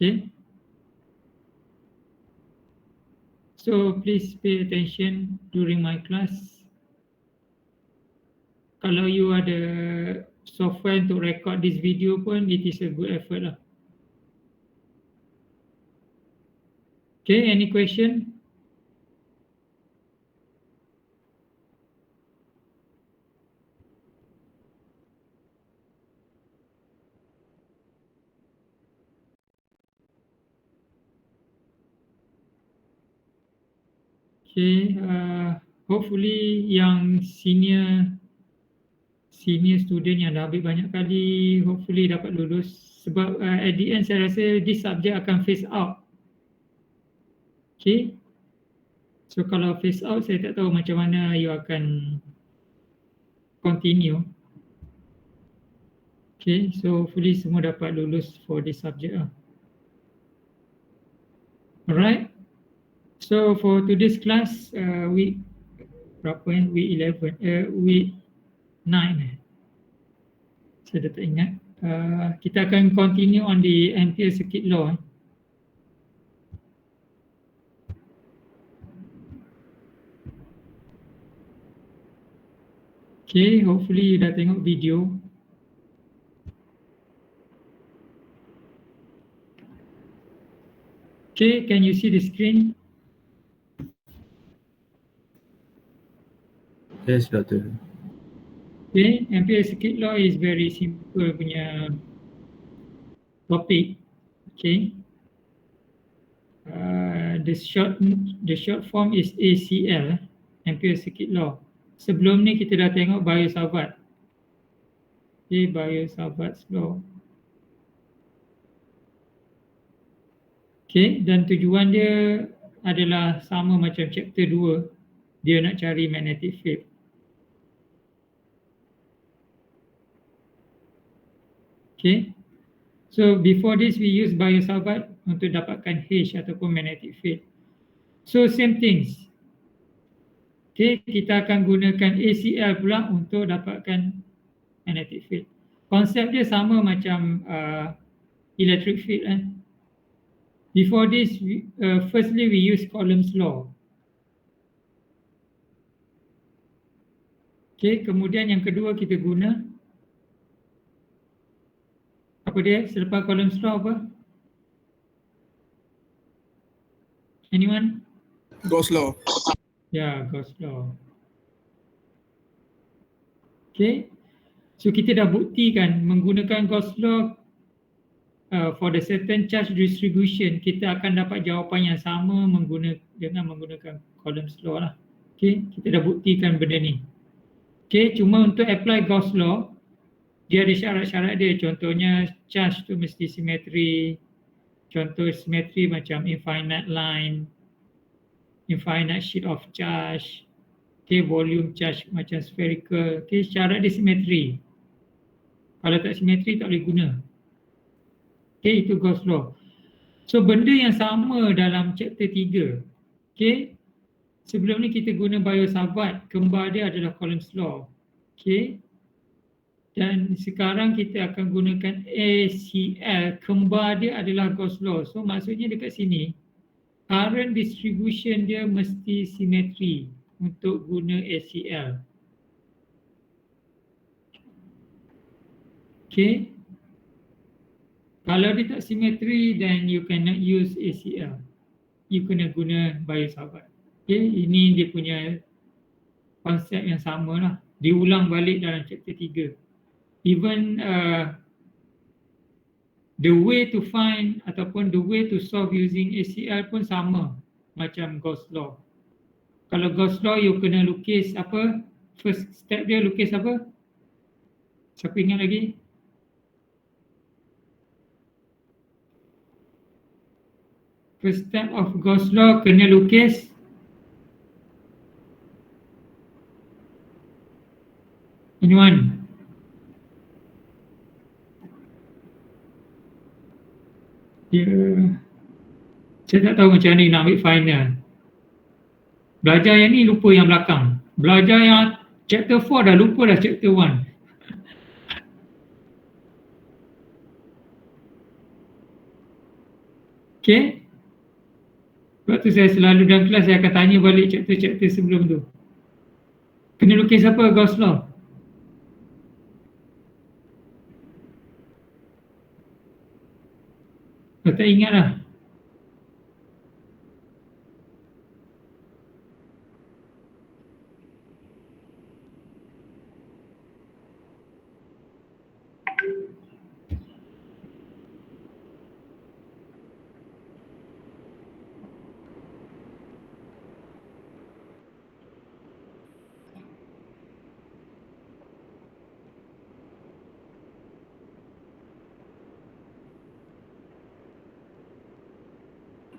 Okay. So please pay attention during my class. Kalau you ada software untuk record this video pun, it is a good effort lah. Okay, any question? Okay, hopefully yang senior student yang dah ambil banyak kali, hopefully dapat lulus. Sebab at the end saya rasa this subject akan phase out. Okay, so kalau phase out saya tak tahu macam mana you akan continue. Okay, so hopefully semua dapat lulus for this subject lah. Alright, so for today's class, week berapa week 11, week 9 saya dah tak ingat. Kita akan continue on the Ampere circuit law. Okay, hopefully you dah tengok video. Okay, can you see the screen? Yes, Doctor. Okay, Ampere circuit law is very simple punya topik. Okay, the short form is ACL, Ampere circuit law. Sebelum ni kita dah tengok Biot-Savart. Okay, Biot-Savart's law. Okay, dan tujuan dia adalah sama macam chapter 2. Dia nak cari magnetic field. Okay, so before this we use Biot-Savart untuk dapatkan H ataupun magnetic field. So same things. Okay, kita akan gunakan ACL pula untuk dapatkan magnetic field. Konsep dia sama macam electric field. Before this, firstly we use Coulomb's law. Okay, kemudian yang kedua kita guna apa dia selepas Coulomb's law apa? Anyone? Gauss law. Ya, Gauss law. Okay, so kita dah buktikan menggunakan Gauss law for the certain charge distribution kita akan dapat jawapan yang sama dengan menggunakan Coulomb's law lah. Okay, kita dah buktikan benda ni. Okay, cuma untuk apply Gauss law dia ada syarat-syarat dia. Contohnya charge tu mesti simetri. Contoh simetri macam infinite line, infinite sheet of charge. Okay, volume charge macam spherical. Okay, syarat dia simetri. Kalau tak simetri tak boleh guna. Okay, itu Gauss law. So benda yang sama dalam chapter 3. Okay, sebelum ni kita guna Biot-Savart, kembar dia adalah Coulomb's law. Okay, dan sekarang kita akan gunakan ACL, kembar dia adalah Gauss law. So maksudnya dekat sini current distribution dia mesti simetri untuk guna ACL. Okay, kalau dia tak simetri then you cannot use ACL. You kena guna Biot-Savart. Okay, ini dia punya konsep yang sama lah. Diulang balik dalam chapter 3. Even the way to find ataupun the way to solve using ACL pun sama macam Gauss law. Kalau Gauss law you kena lukis apa? First step dia lukis apa? Siapa ingat lagi? First step of Gauss law kena lukis anyone? Saya tak tahu macam mana nak ambil final. Belajar yang ni lupa yang belakang. Belajar yang chapter 4 dah lupa dah chapter 1. Okay. Sebab tu saya selalu dalam kelas saya akan tanya balik chapter-chapter sebelum tu. Kena lukis apa Gauss law? Kalau tak ingat lah.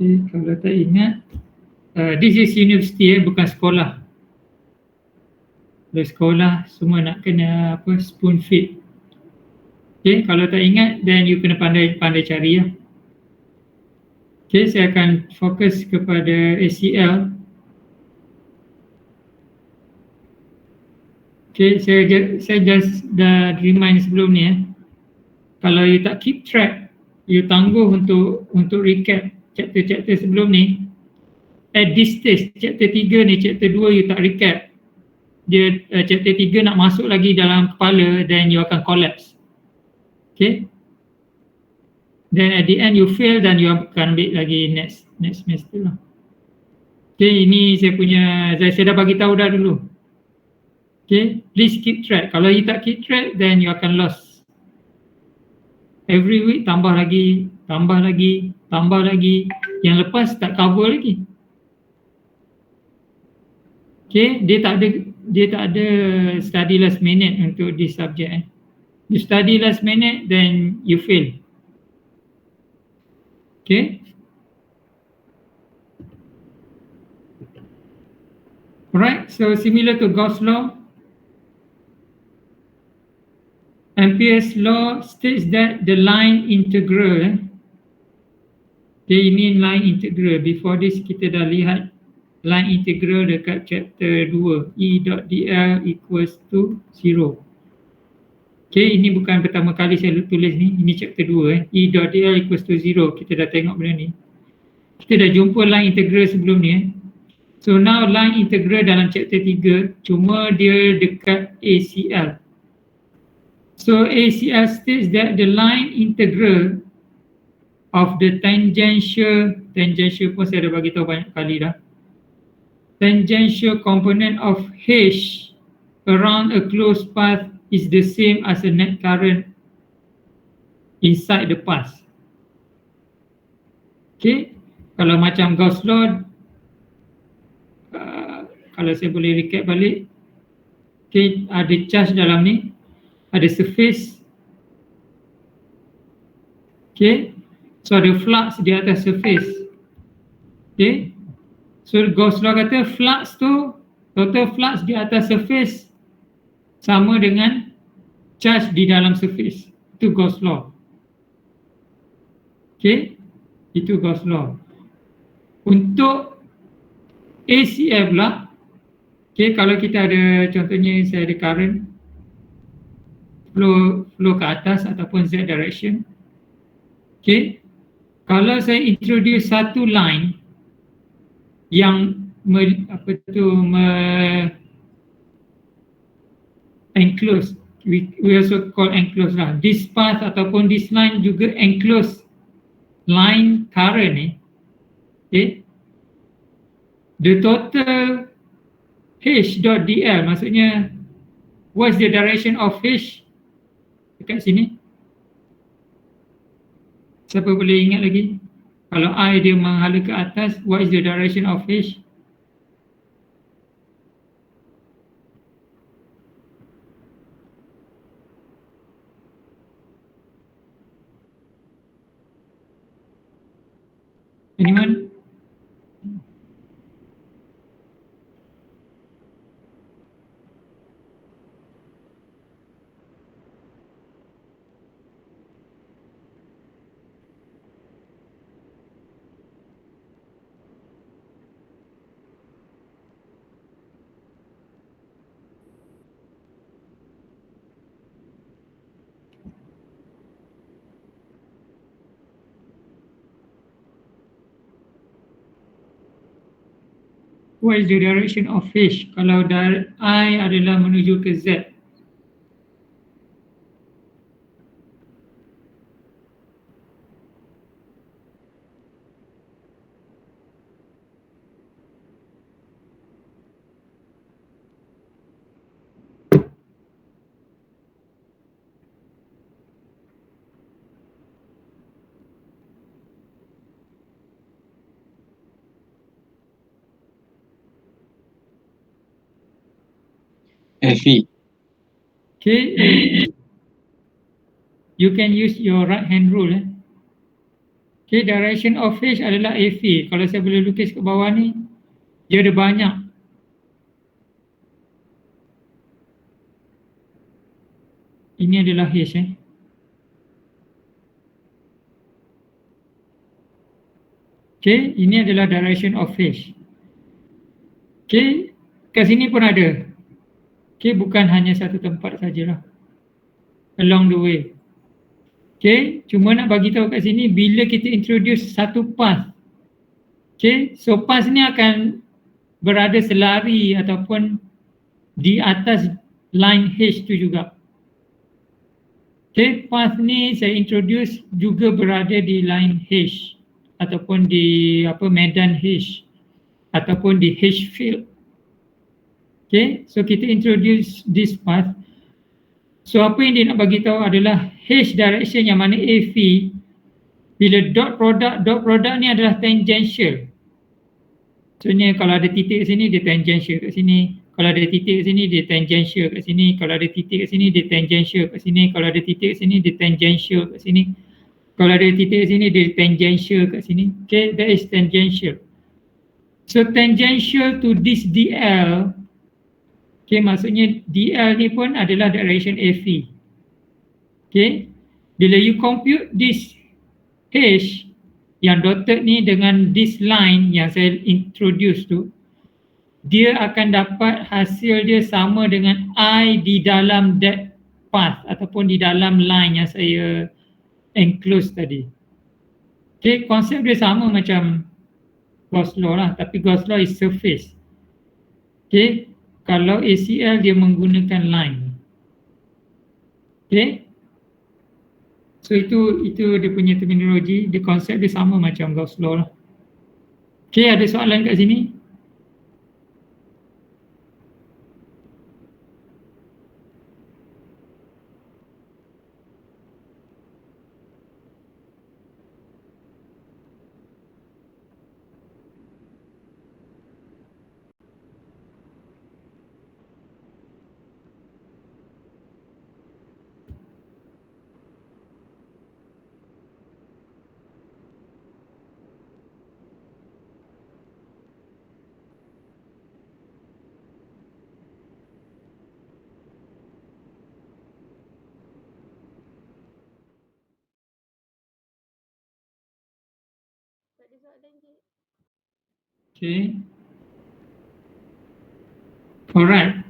Okay, kalau tak ingat, this is university bukan sekolah. Kalau sekolah semua nak kena apa spoon feed. Okay, kalau tak ingat, then you kena pandai cari ya. Okay, saya akan fokus kepada ACL. Okay, saya just dah remind sebelum ni Kalau you tak keep track, you tangguh untuk recap chapter-chapter sebelum ni. At this stage, chapter 3 ni, chapter 2 you tak recap. Dia chapter 3 nak masuk lagi dalam kepala, then you akan collapse. Okay? Then at the end you fail dan you akan ambil lagi next semester lah. Okay, ini saya punya, saya dah bagi tahu dah dulu. Okay, please keep track. Kalau you tak keep track, then you akan lost. Every week tambah lagi, tambah lagi, tambah lagi. Yang lepas tak cover lagi. Okay, dia tak ada study last minute untuk this subject. You study last minute, then you fail. Okay. Alright, so similar to Gauss law, Ampere's law states that the line integral, okay, ini line integral. Before this kita dah lihat line integral dekat chapter 2, E dot dl equals to 0. Okay, ini bukan pertama kali saya tulis ni, ini chapter 2 E dot dl equals to 0. Kita dah tengok benda ni. Kita dah jumpa line integral sebelum ni So now line integral dalam chapter 3 cuma dia dekat ACL. So ACL states that the line integral of the tangential pun saya dah bagi tahu banyak kali dah. Tangential component of H around a closed path is the same as a net current inside the path. Okay, kalau macam Gauss law, kalau saya boleh recap balik, okay, ada charge dalam ni, ada surface, okay, so ada flux di atas surface, okay, so Gauss law kata flux tu, total flux di atas surface sama dengan charge di dalam surface. Itu Gauss law, okay, itu Gauss law. Untuk ACL pula, okay, kalau kita ada, contohnya saya ada current flow ke atas ataupun z direction, okay, kalau saya introduce satu line yang enclose, we also call enclose lah, this path ataupun this line juga enclose line current ni, okay, the total H dot dl, maksudnya what's the direction of H dekat sini? Siapa boleh ingat lagi? Kalau I dia menghala ke atas, what is the direction of H? Anyone? What is the direction of H? Kalau I adalah menuju ke Z. FE. Okay, you can use your right hand rule. Okay, direction of H adalah FE. Kalau saya boleh lukis ke bawah ni, dia ada banyak. Ini adalah H. Okay, ini adalah direction of H. Okay, kat sini pun ada. Okay, bukan hanya satu tempat sajalah. Along the way. Okay, cuma nak bagi tahu kat sini bila kita introduce satu path. Okay, so path ni akan berada selari ataupun di atas line H tu juga. Okay, path ni saya introduce juga berada di line H ataupun di medan H ataupun di H field. Okay, so kita introduce this path. So apa yang dia nak bagi tahu adalah H direction yang mana AV bila dot product ni adalah tangential. Maksudnya kalau ada titik kat sini dia tangential kat sini, kalau ada titik kat sini dia tangential kat sini, kalau ada titik kat sini dia tangential kat sini, kalau ada titik kat sini dia tangential kat sini, kalau ada titik kat sini dia tangential kat sini. Okay, that is tangential. So tangential to this DL, okay, maksudnya DL ni pun adalah direction AV. Okay, bila you compute this H yang dotted ni dengan this line yang saya introduce tu, dia akan dapat hasil dia sama dengan I di dalam that path ataupun di dalam line yang saya enclose tadi. Okay, konsep dia sama macam Gauss law lah, tapi Gauss law is surface. Okay, kalau ACL dia menggunakan line. Okay, so itu dia punya terminologi, dia konsep dia sama macam Gauss law lah. Okay, ada soalan kat sini? Okay. Alright.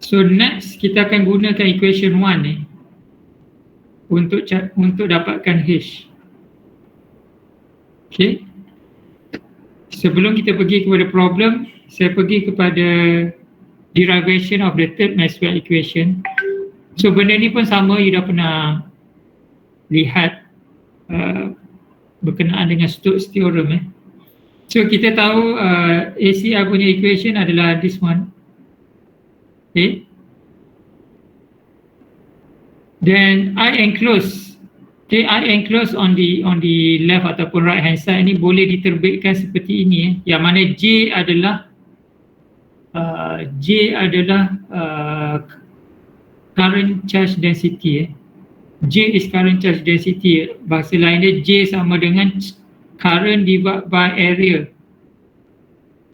So next kita akan gunakan equation 1 ni untuk dapatkan H. Okay. Sebelum kita pergi kepada problem, saya pergi kepada derivation of the third Maxwell equation. So benda ni pun sama, you dah pernah lihat berkenaan dengan Stokes theorem. So kita tahu ACL punya equation adalah this one. Okay. Then I enclose. Okay, I enclose on the left ataupun right hand side ni boleh diterbitkan seperti ini. Yang mana J adalah current charge density. J is current charge density. Bahasa lain dia J sama dengan current divided by area.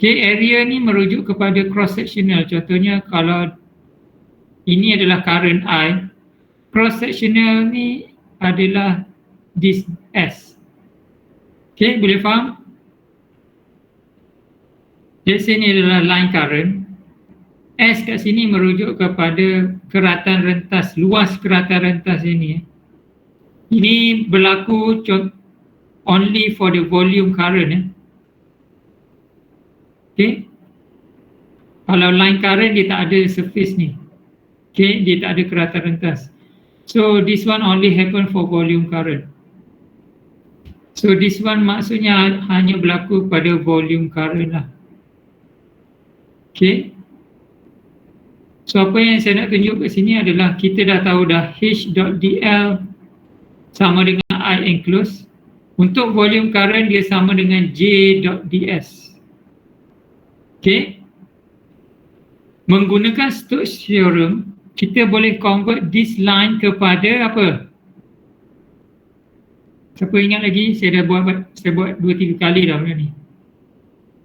Okay, area ni merujuk kepada cross sectional. Contohnya kalau ini adalah current I, cross sectional ni adalah this S. Okay, boleh faham? Let's say ni adalah line current. S kat sini merujuk kepada keratan rentas, luas keratan rentas ini. Ini berlaku only for the volume current. Okay. Kalau line current dia tak ada surface ni. Okay, dia tak ada kerata rentas. So this one only happen for volume current. So this one maksudnya hanya berlaku pada volume current lah. Okay. So apa yang saya nak tunjuk kat sini adalah kita dah tahu dah H.dl sama dengan I enclosed. Untuk volume current dia sama dengan J.ds. Okay. Menggunakan Stokes theorem, kita boleh convert this line kepada apa? Siapa ingat lagi? Saya buat 2-3 kali dah benda ni.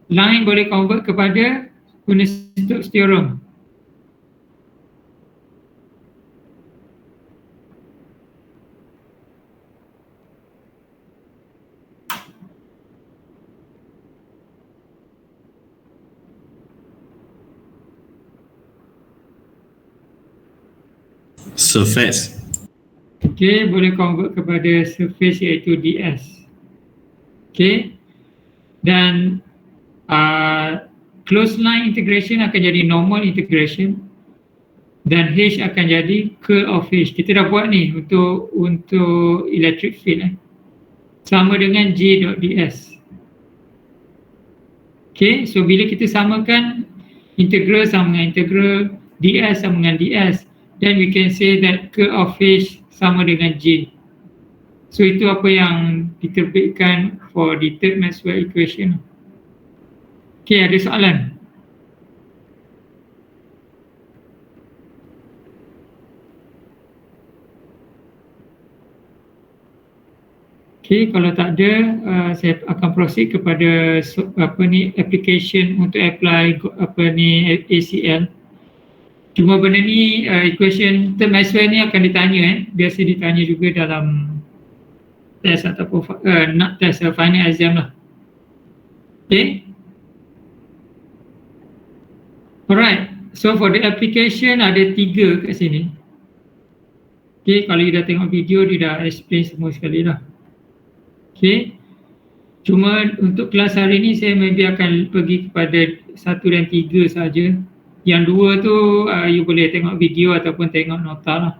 Line boleh convert kepada guna Stokes theorem. Surface. Okay, boleh convert kepada surface iaitu ds. Okay. Dan closed line integration akan jadi normal integration dan H akan jadi curl of H. Kita dah buat ni untuk electric field sama dengan J.ds. Okay, so bila kita samakan integral sama dengan integral, ds sama dengan ds, then we can say that curl of H sama dengan J. So itu apa yang diterbitkan for the third Maxwell equation. Okay, ada soalan? Okay, kalau tak ada, saya akan proceed kepada application untuk apply ACL. Cuma benda ni equation term Maxwell ni akan ditanya biasa ditanya juga dalam test ataupun not test, final exam lah. Okay. Alright, so for the application ada 3 kat sini. Okay, kalau you dah tengok video dia dah explain semua sekali dah. Okay, cuma untuk kelas hari ni saya maybe akan pergi kepada 1 dan 3 saja. Yang 2 tu you boleh tengok video ataupun tengok nota lah.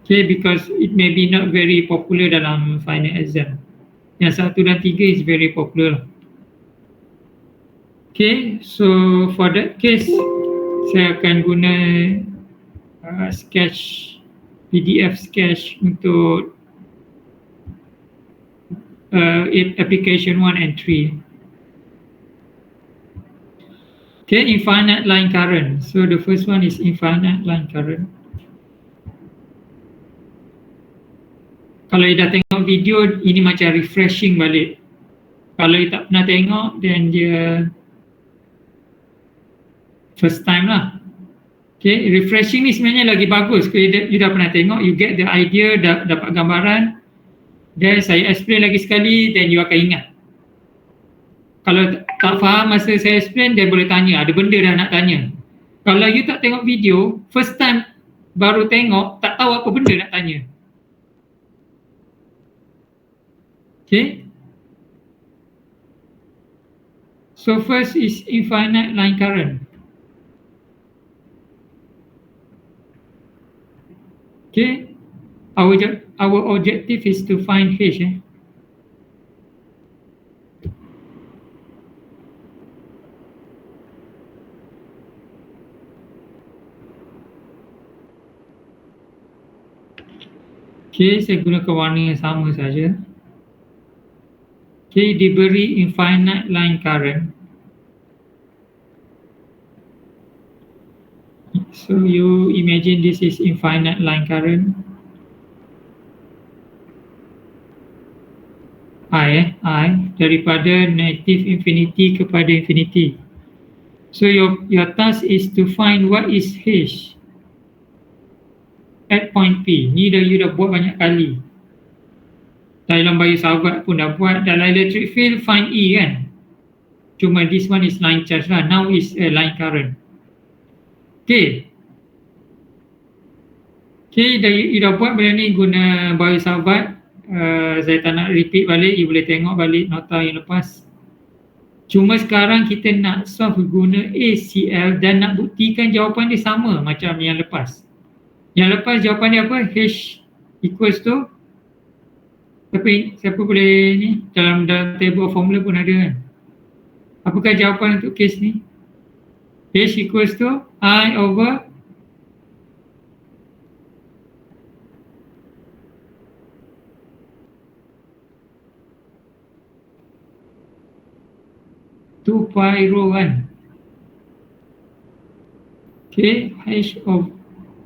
Okay, because it may be not very popular dalam final exam. Yang 1 dan 3 is very popular lah. Okay, so for that case saya akan guna sketch, PDF sketch untuk application 1 and 3. Okay, infinite line current. So the first one is infinite line current. Kalau you dah tengok video, ini macam refreshing balik. Kalau you tak pernah tengok, then dia first time lah. Okay, refreshing ni sebenarnya lagi bagus. Kalau you dah pernah tengok, you get the idea, dapat gambaran. Then saya explain lagi sekali, then you akan ingat. Kalau tak faham masa saya explain, dia boleh tanya, ada benda dah nak tanya. Kalau you tak tengok video, first time baru tengok, tak tahu apa benda nak tanya. Okay. So first is infinite line current. Okay. Our objective is to find H. Okay, saya gunakan warna yang sama saja. Okay, diberi infinite line current. So you imagine this is infinite line current. I daripada negative infinity kepada infinity. So your task is to find what is H at point P. Ni you dah buat banyak kali. Dalam bio sahabat pun dah buat. Dalam electric field find E kan. Cuma this one is line charge lah. Now is a line current. Okay. Okay, you dah buat benda ni guna bio sahabat. Saya tak nak repeat balik. You boleh tengok balik nota yang lepas. Cuma sekarang kita nak solve guna ACL dan nak buktikan jawapan dia sama macam yang lepas. Yang lepas jawapan dia apa? H equals to, siapa boleh ni, dalam table formula pun ada kan. Apakah jawapan untuk case ni? H equals to I over 2 pi rho kan. Okay, H of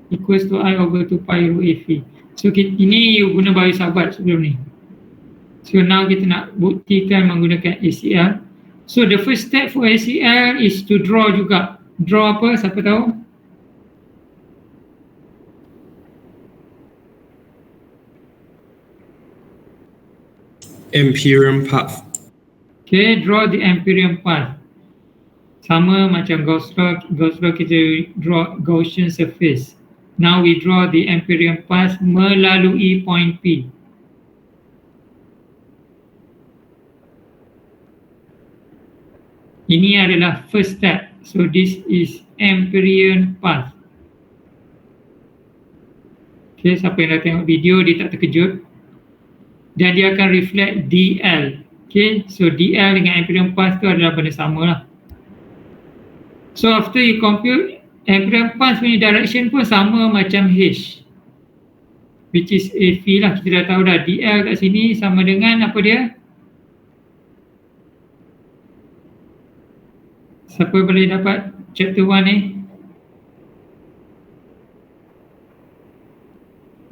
equals to I over 2 pi rho Fe. So ini you guna bio sahabat sebelum ni. So now kita nak buktikan menggunakan ACL. So the first step for ACL is to draw juga. Draw apa? Siapa tahu? Amperian path. Okay, draw the Amperian path. Sama macam Gauss law kita draw Gaussian surface. Now we draw the Amperian path melalui point P. Ini adalah first step. So this is Amperian path. Okay, siapa yang dah tengok video dia tak terkejut. Dan dia akan reflect DL. Okay, so DL dengan Amperian path tu adalah benda sama lah. So after you compute, Amperian path punya direction pun sama macam H, which is AV lah. Kita dah tahu dah DL kat sini sama dengan apa dia? Siapa boleh dapat chapter 1 ni?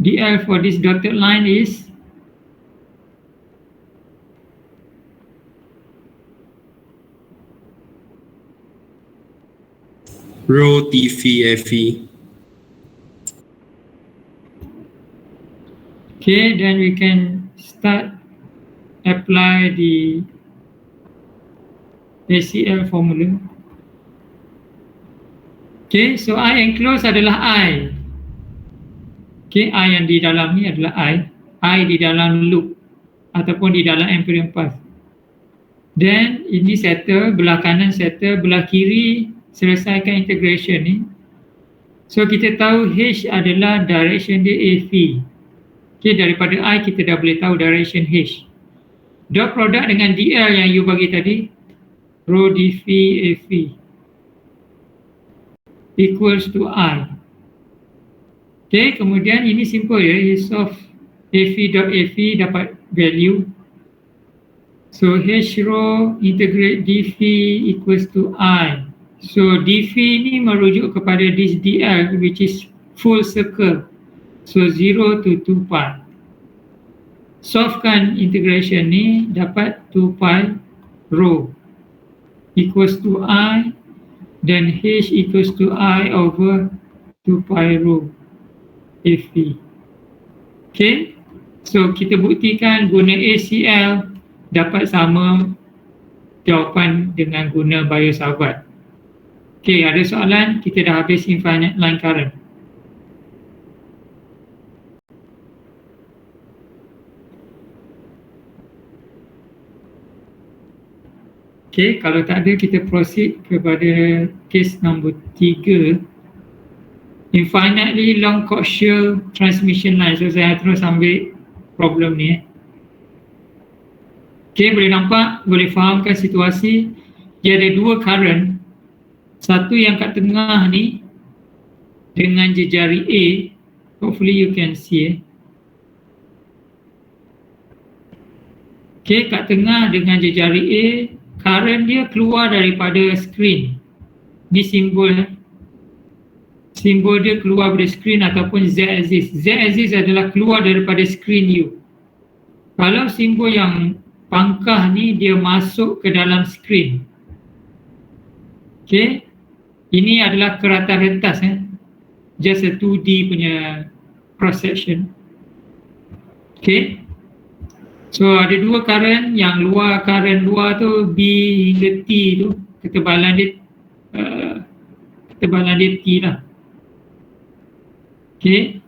DL for this dotted line is Rho dphi Fe. okay, then we can start apply the ACL formula. Okay, so I enclosed adalah I. Okay, I yang di dalam ni adalah I di dalam loop ataupun di dalam Amperian path. Then ini settle, belah kanan settle, belah kiri selesaikan integration ni. So kita tahu H adalah direction dia AV. Okay, daripada I kita dah boleh tahu direction H. Dot product dengan DL yang you bagi tadi, rho dphi AV equals to I. Okay, kemudian ini simple ya, you solve AV dot AV dapat value. So H rho integrate dphi equals to I. So dphi ni merujuk kepada this DL which is full circle. So 0 to 2 pi. Solvekan integration ni dapat 2 pi rho equals to I, then H equals to I over 2 pi rho AV. Okay, so kita buktikan guna ACL dapat sama jawapan dengan guna bio sahabat. Okay, ada soalan? Kita dah habis infinite line current. Okay, kalau tak ada kita proceed kepada case nombor 3. Infinitely long coaxial transmission line. So saya terus ambil problem ni. Okay, boleh nampak, boleh fahamkan situasi. Dia ada dua current. Satu yang kat tengah ni dengan jejari A. Hopefully you can see. Okay, kat tengah dengan jejari A, current dia keluar daripada screen. Ni simbol. Simbol dia keluar dari screen ataupun Z-axis. Z-axis adalah keluar daripada screen you. Kalau simbol yang pangkah ni dia masuk ke dalam screen. Okay, ini adalah keratan rentas just a 2D punya cross section. Okay, so ada dua current, yang luar, current luar tu B hingga T tu, ketebalan dia T lah. Okay,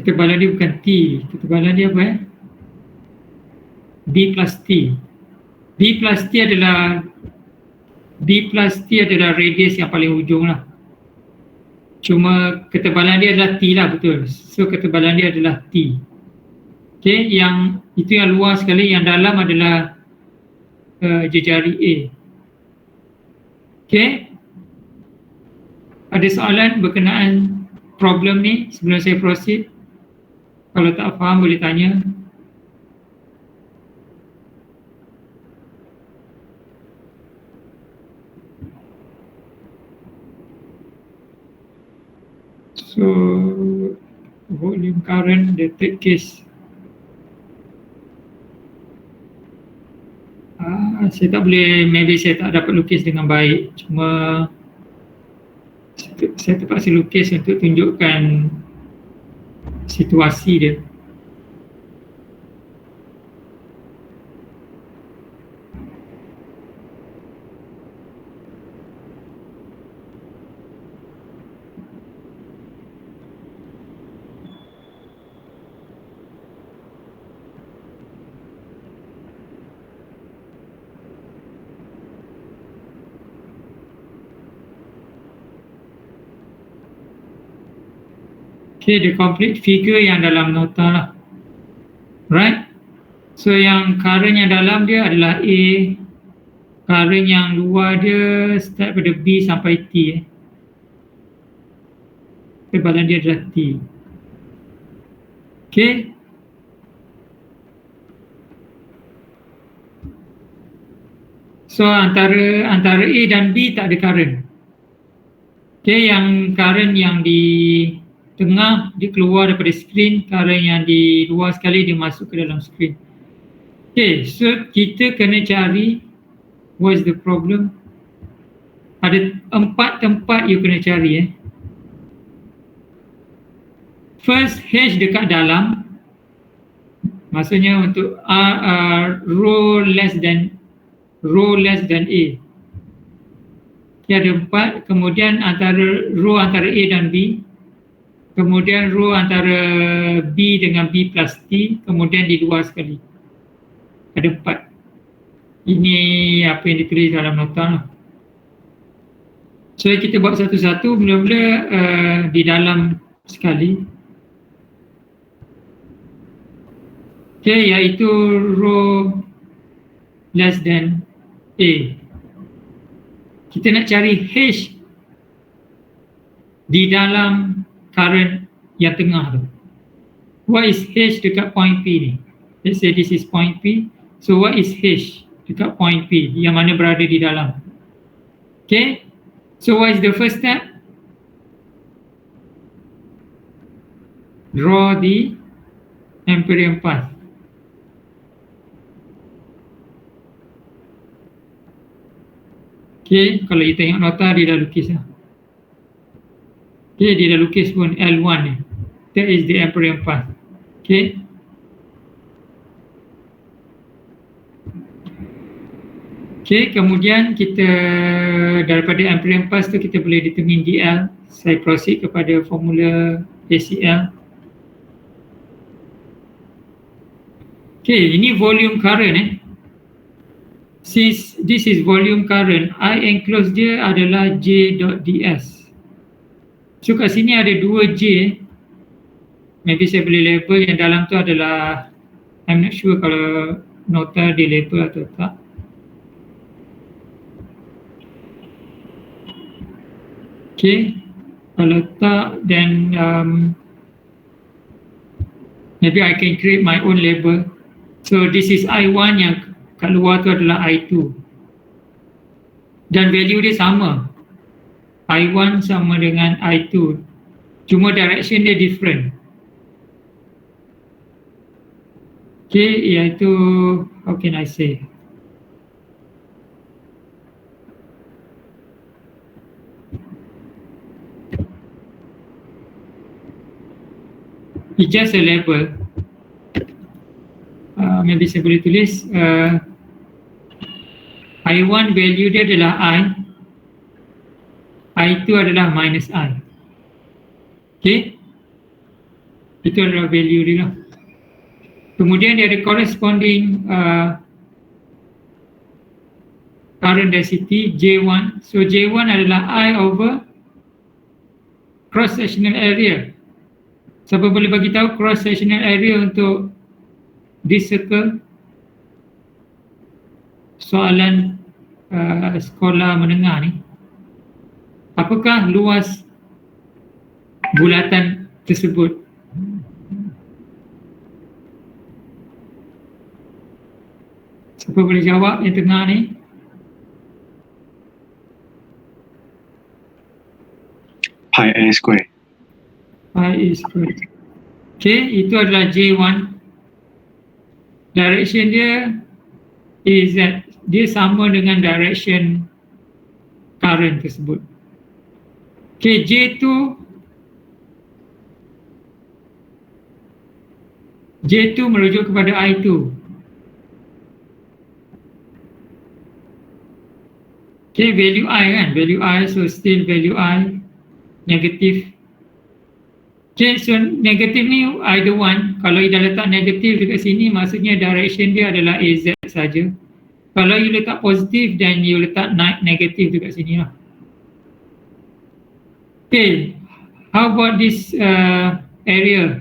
ketebalan dia bukan T, ketebalan dia apa B plus T. B plus T adalah radius yang paling ujung lah. Cuma ketebalan dia adalah T lah, betul. So ketebalan dia adalah T. Okay, yang itu yang luar sekali, yang dalam adalah jejari A. Okay. Ada soalan berkenaan problem ni sebelum saya proceed? Kalau tak faham boleh tanya. So, volume current, the third case. Saya tak boleh, maybe saya tak dapat lukis dengan baik. Cuma saya terpaksa lukis untuk tunjukkan situasi dia. Okay, the complete figure yang dalam nota lah. Right? So yang current yang dalam dia adalah A. Current yang luar dia start pada B sampai T. Ketebalan dia adalah T. Okay. So antara A dan B tak ada current. Okay, yang current yang di tengah dia keluar daripada skrin, current yang di luar sekali dia masuk ke dalam skrin. Okay, so kita kena cari what is the problem. Ada 4 tempat you kena cari. First, H dekat dalam, maksudnya untuk row less than A. Okay, ada 4, kemudian row antara A dan B, kemudian row antara B dengan B plus T, kemudian di luar sekali. Ada 4. Ini apa yang ditulis dalam nota lah. So kita buat satu-satu, mula-mula di dalam sekali. Okay, iaitu row less than A. Kita nak cari H di dalam current yang tengah tu. What is H dekat point P ni? Let's say this is point P. So what is H dekat point P yang mana berada di dalam? Okay. So what is the first step? Draw the Amperian path. Okay, kalau you tengok nota dia dah lukis lah. Okay, dia dah lukis pun L1 ni. That is the Amperian path. Okay. Okay, kemudian kita daripada Amperian path tu kita boleh determine DL. Saya proceed kepada formula ACL. Okay, ini volume current Since this is volume current, I enclose dia adalah J.ds. So kat sini ada 2 J. Maybe saya boleh label yang dalam tu adalah, I'm not sure kalau nota di label atau tak. Okay, kalau tak then maybe I can create my own label. So this is I1 yang kat luar tu adalah I2. Dan value dia sama. I1 sama dengan I2. Cuma direction dia different. Okay, iaitu, how can I say? It's just a label. Maybe saya boleh tulis I1 value dia adalah I, I2 adalah minus I. Okay, itu adalah value dia lah. Kemudian dia ada corresponding current density J1. So J1 adalah I over cross sectional area. Siapa boleh bagi tahu cross sectional area untuk this circle? Soalan sekolah menengah ni. Apakah luas bulatan tersebut? Siapa boleh jawab yang tengah ni? Pi A square. Pi A square. Okay, itu adalah J1. Direction dia is that dia sama dengan direction current tersebut. Okay, J2 merujuk kepada I2. Okay, value I kan, value I, so still value I negatif. Okay, so negatif ni either one. Kalau you dah letak negatif dekat sini, maksudnya direction dia adalah AZ saja. Kalau you letak positif, then you letak negatif dekat sini lah. Okay, how about this area?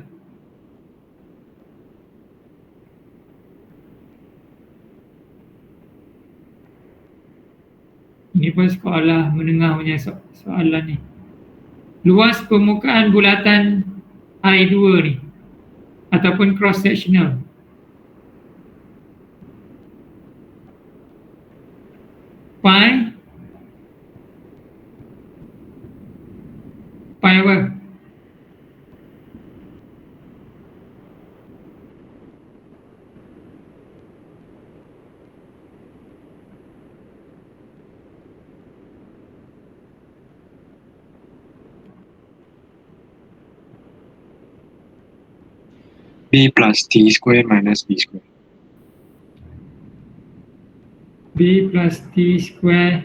Ini pun sekolah menengah punya soalan ni. Luas permukaan bulatan I2 ni ataupun cross sectional. Pi apa? B plus T square minus B square. B plus T square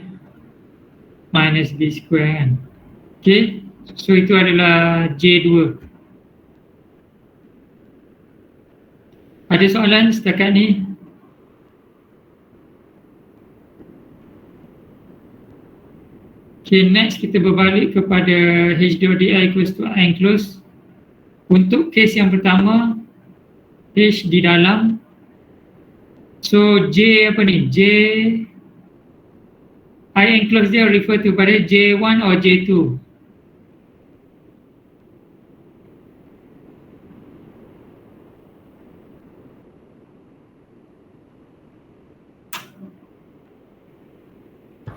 minus B square kan. Okay, so itu adalah J2. Ada soalan setakat ni? Okay, next kita berbalik kepada H.dI equals to I enclosed. Untuk kes yang pertama, H di dalam. So J apa ni? J I enclosed dia refer to pada J1 or J2?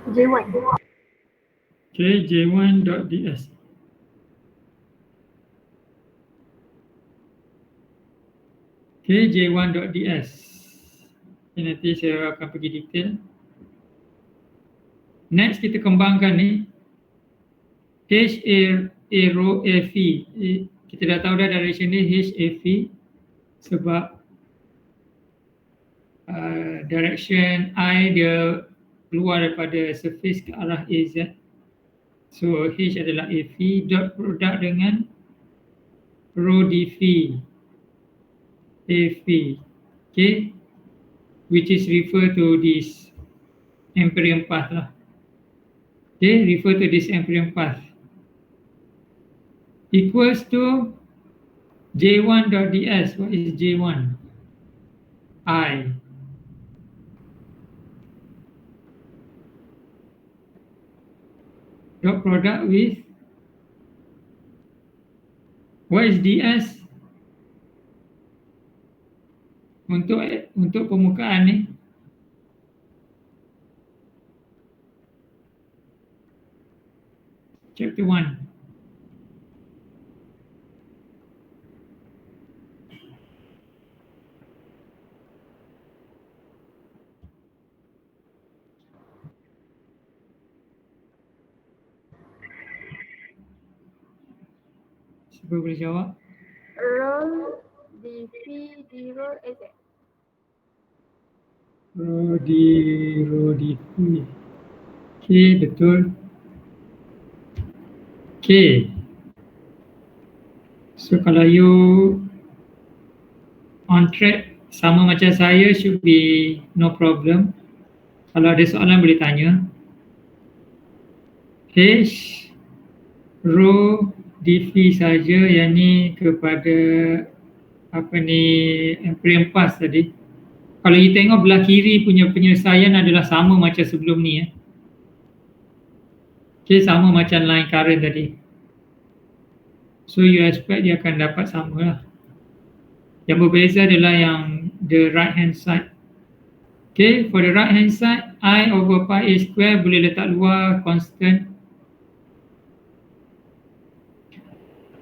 J1. Okay, J1.ds. Okay, J1.ds. Okay, nanti saya akan pergi detail. Next kita kembangkan ni. H A rho A V. Kita dah tahu dah direction ni H A V. Sebab direction I dia keluar daripada surface ke arah AZ. So H adalah AV dot product dengan rho dV AV. Okay, which is refer to this Amperian path lah. Okay, refer to this Amperian path equals to J1.ds. What is J1? I. Dot product with, what is ds? Untuk permukaan ni, chapter 1. Siapa boleh jawab? Rho dV d rho AZ. Rho dV. Okay, betul. Okay. So kalau you on track sama macam saya, should be no problem. Kalau ada soalan boleh tanya. H rho dV saja, yang ni kepada apa ni ampere pass tadi. Kalau you tengok belah kiri punya penyelesaian adalah sama macam sebelum ni Okay, sama macam line current tadi. So you expect dia akan dapat sama lah. Yang berbeza adalah yang the right hand side. Okay, for the right hand side, I over pi A square boleh letak luar constant.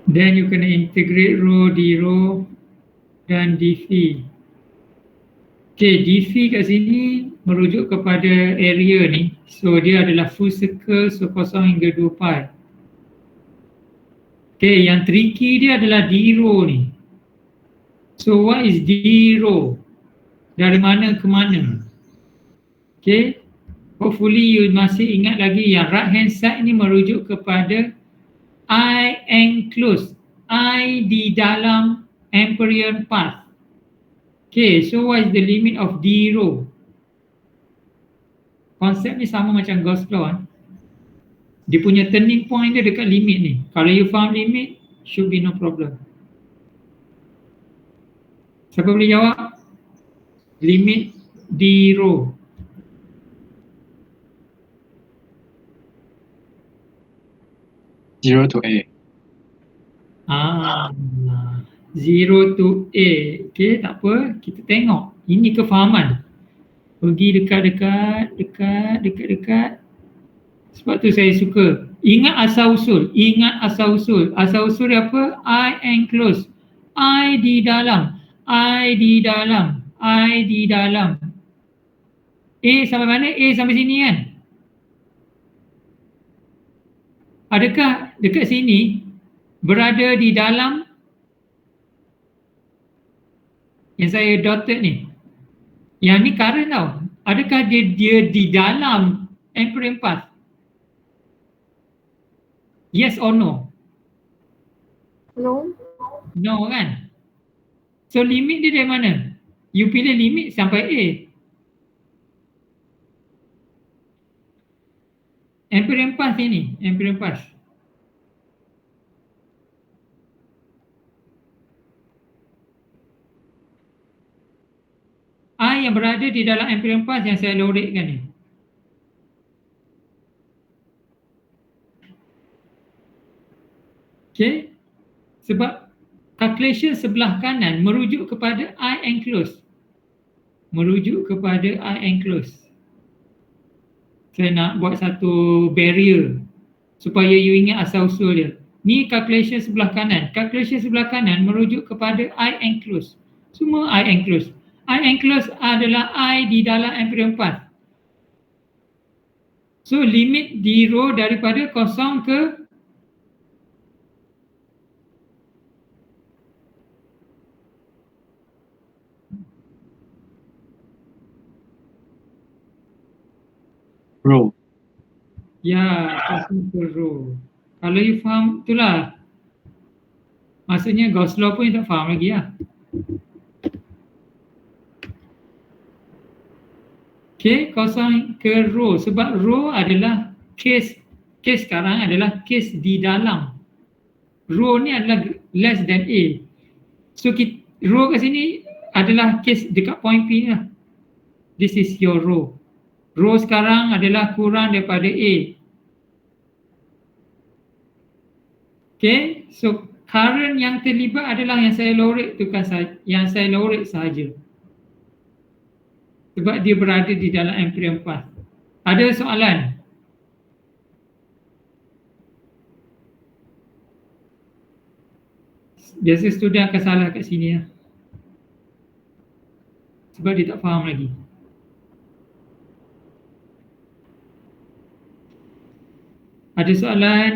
Then you kena integrate rho d rho dan dv. Okay, dv kat sini merujuk kepada area ni. So dia adalah full circle, so 0 hingga 2 pi. Okay, yang tricky dia adalah d rho ni. So what is d rho? Dari mana ke mana? Okay, hopefully you masih ingat lagi yang right hand side ni merujuk kepada I enclosed, I di dalam Amperian path. Okay, so what is the limit of d rho? Konsep ni sama macam Gauss law. Dia punya turning point dia dekat limit ni. Kalau you faham limit, should be no problem. Siapa boleh jawab? Limit d rho. Zero to A. 0 to A. Okay, tak apa. Kita tengok. Ini kefahaman. Pergi dekat-dekat. Sebab tu saya suka. Ingat asal usul. Asal usul dia apa? I enclosed. I di dalam. A sampai mana? A sampai sini kan? Adakah dekat sini berada di dalam yang saya dotted ni? Yang ni current tau. Adakah dia di dalam Amperian path? Yes or no? No. No kan? So limit dia dari mana? You pilih limit sampai A. Amperian path ini, Amperian path. I yang berada di dalam Amperian path yang saya lorekkan ni. Okay. Sebab calculation sebelah kanan merujuk kepada I enclosed. Saya nak buat satu barrier supaya you ingat asal usul dia. Ni calculation sebelah kanan. Calculation sebelah kanan merujuk kepada I enclosed. Semua I enclosed. I enclosed adalah I di dalam Amperian path. So limit d rho daripada 0 ke Rho. ya, 0 ke rho. Kalau you faham, itulah. Maksudnya Gauss law pun you tak faham lagi lah. Okay, 0 ke rho. Sebab rho adalah case sekarang adalah case di dalam. Rho ni adalah less than A. So rho kat sini adalah case dekat point P lah. This is your rho. Rho sekarang adalah kurang daripada A. Okay, so current yang terlibat adalah yang saya lorek tu kan, yang saya lorek sahaja. Sebab dia berada di dalam Amperian path. Ada soalan? Biasa student akan salah kat sini lah. Sebab dia tak faham lagi. Ada soalan?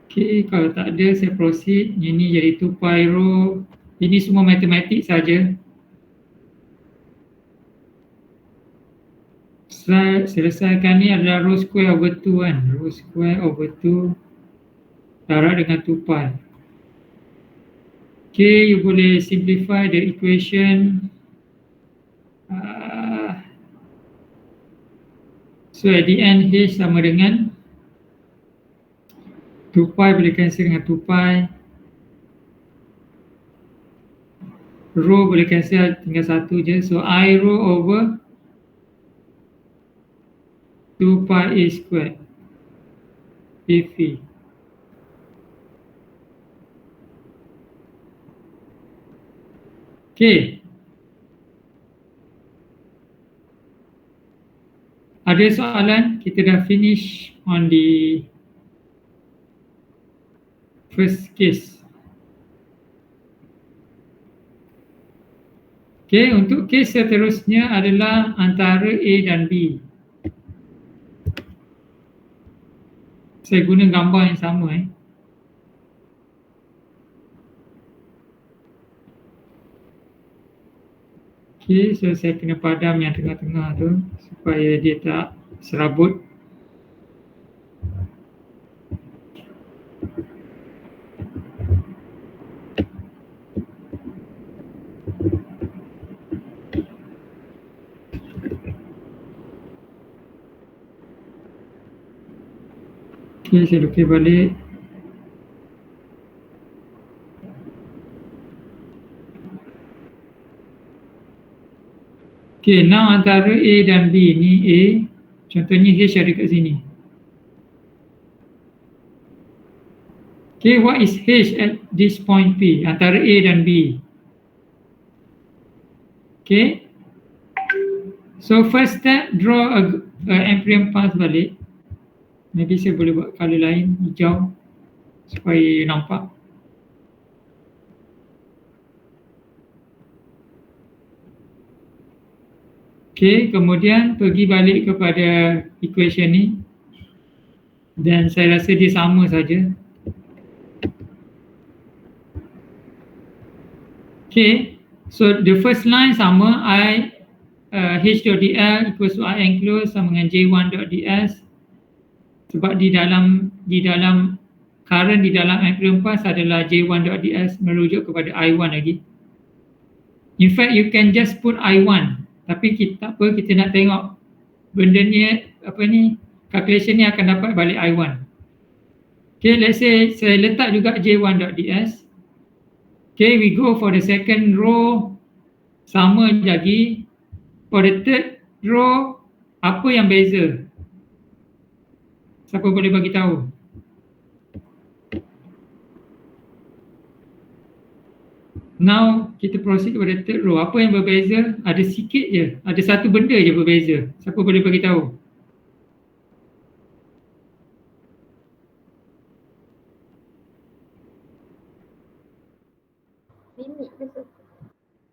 Okay, kalau tak ada saya proceed. Ini jadi 2 pi rho. Ini semua matematik saja. Selesaikan ni adalah rho square over 2 kan. Rho square over 2 darab dengan 2 pi. Okay, you boleh simplify the equation. So at the end H sama dengan 2 pi boleh cancel dengan 2 pi. Rho boleh cancel, tinggal satu je. So I rho over 2 pi A squared dV. Okay. Ada soalan? Kita dah finish on the first case. Okay, untuk case seterusnya adalah antara A dan B. Saya guna gambar yang sama. Okay, so saya kena padam yang tengah-tengah tu supaya dia tak serabut. Okay, saya lukis balik. Okay, now antara A dan B ni A, contohnya H ada kat sini. Okay, what is H at this point P, antara A dan B? Okay, so first step, draw a Ampérian path balik. Maybe saya boleh buat color lain, hijau, supaya nampak. Okay, kemudian pergi balik kepada equation ni. Dan saya rasa dia sama saja. Okay, so the first line sama, H dot dl equals to I enclosed sama dengan J1 dot ds. Sebab di dalam current di dalam Ampérian path adalah J1 dot ds merujuk kepada I1 lagi. In fact, you can just put I1. Tapi kita nak tengok benda ni, calculation ni akan dapat balik I1. Okay, let's say saya letak juga J1.ds. Okay, we go for the second row, sama lagi. For the third row, apa yang beza? Siapa boleh bagi tahu? Now, kita proceed kepada third row. Apa yang berbeza? Ada sikit je. Ada satu benda je berbeza. Siapa boleh bagi tahu? Limit besar.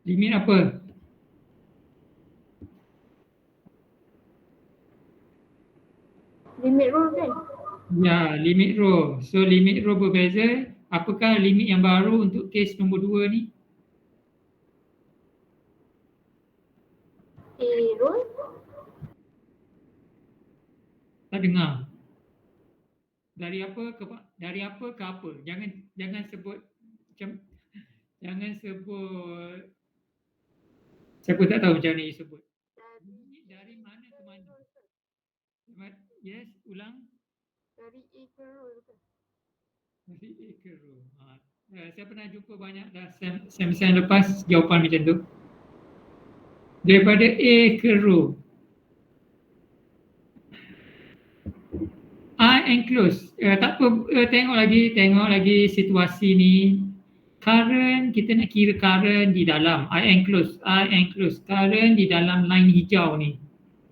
Limit apa? Limit row kan? Ya, limit row. So, limit row berbeza. Apakah limit yang baru untuk case nombor 2 ni? A row. Tak dengar. Dari apa ke apa? Jangan sebut macam, jangan sebut, saya pun tak tahu macam mana you sebut. Dari mana ke mana? Yes, ulang. Dari A ke row kan? Dari A ke row. Saya pernah jumpa banyak dah sem lepas jawapan macam tu. Daripada A ke row. I enclose. Tak apa, tengok lagi situasi ni. Current, kita nak kira current di dalam I enclose. Current di dalam line hijau ni.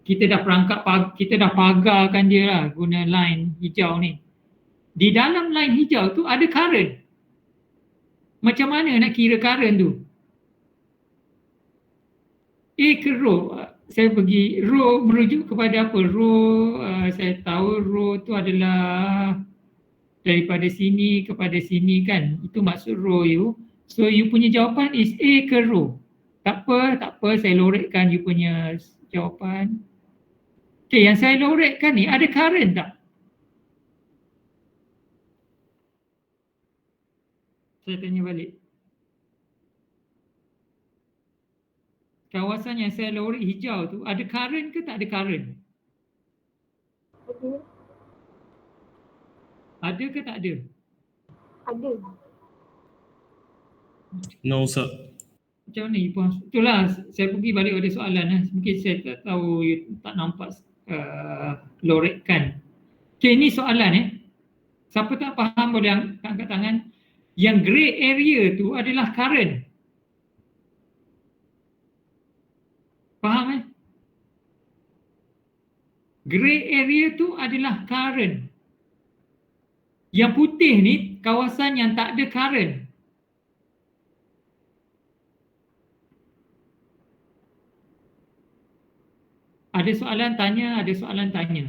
Kita dah pagarkan dia lah guna line hijau ni. Di dalam line hijau tu ada current. Macam mana nak kira current tu? A ke row. Saya pergi row merujuk kepada apa? Row, saya tahu row tu adalah daripada sini kepada sini kan. Itu maksud row you. So you punya jawapan is A ke row. Tak apa, saya lorekkan you punya jawapan. Okay, yang saya lorekkan ni ada current tak? Saya tanya balik. kawasan yang saya lorek hijau tu ada current ke tak ada current? Ada. Ada ke tak ada? Ada. No, sir. Macam mana Ipuan? Itulah saya pergi balik pada soalan mungkin saya tak tahu, tak nampak lorekan. Okay, ini soalan siapa tak faham boleh angkat tangan. Yang grey area tu adalah current. Faham Grey area tu adalah current. Yang putih ni kawasan yang tak ada current. Ada soalan tanya, ada soalan tanya.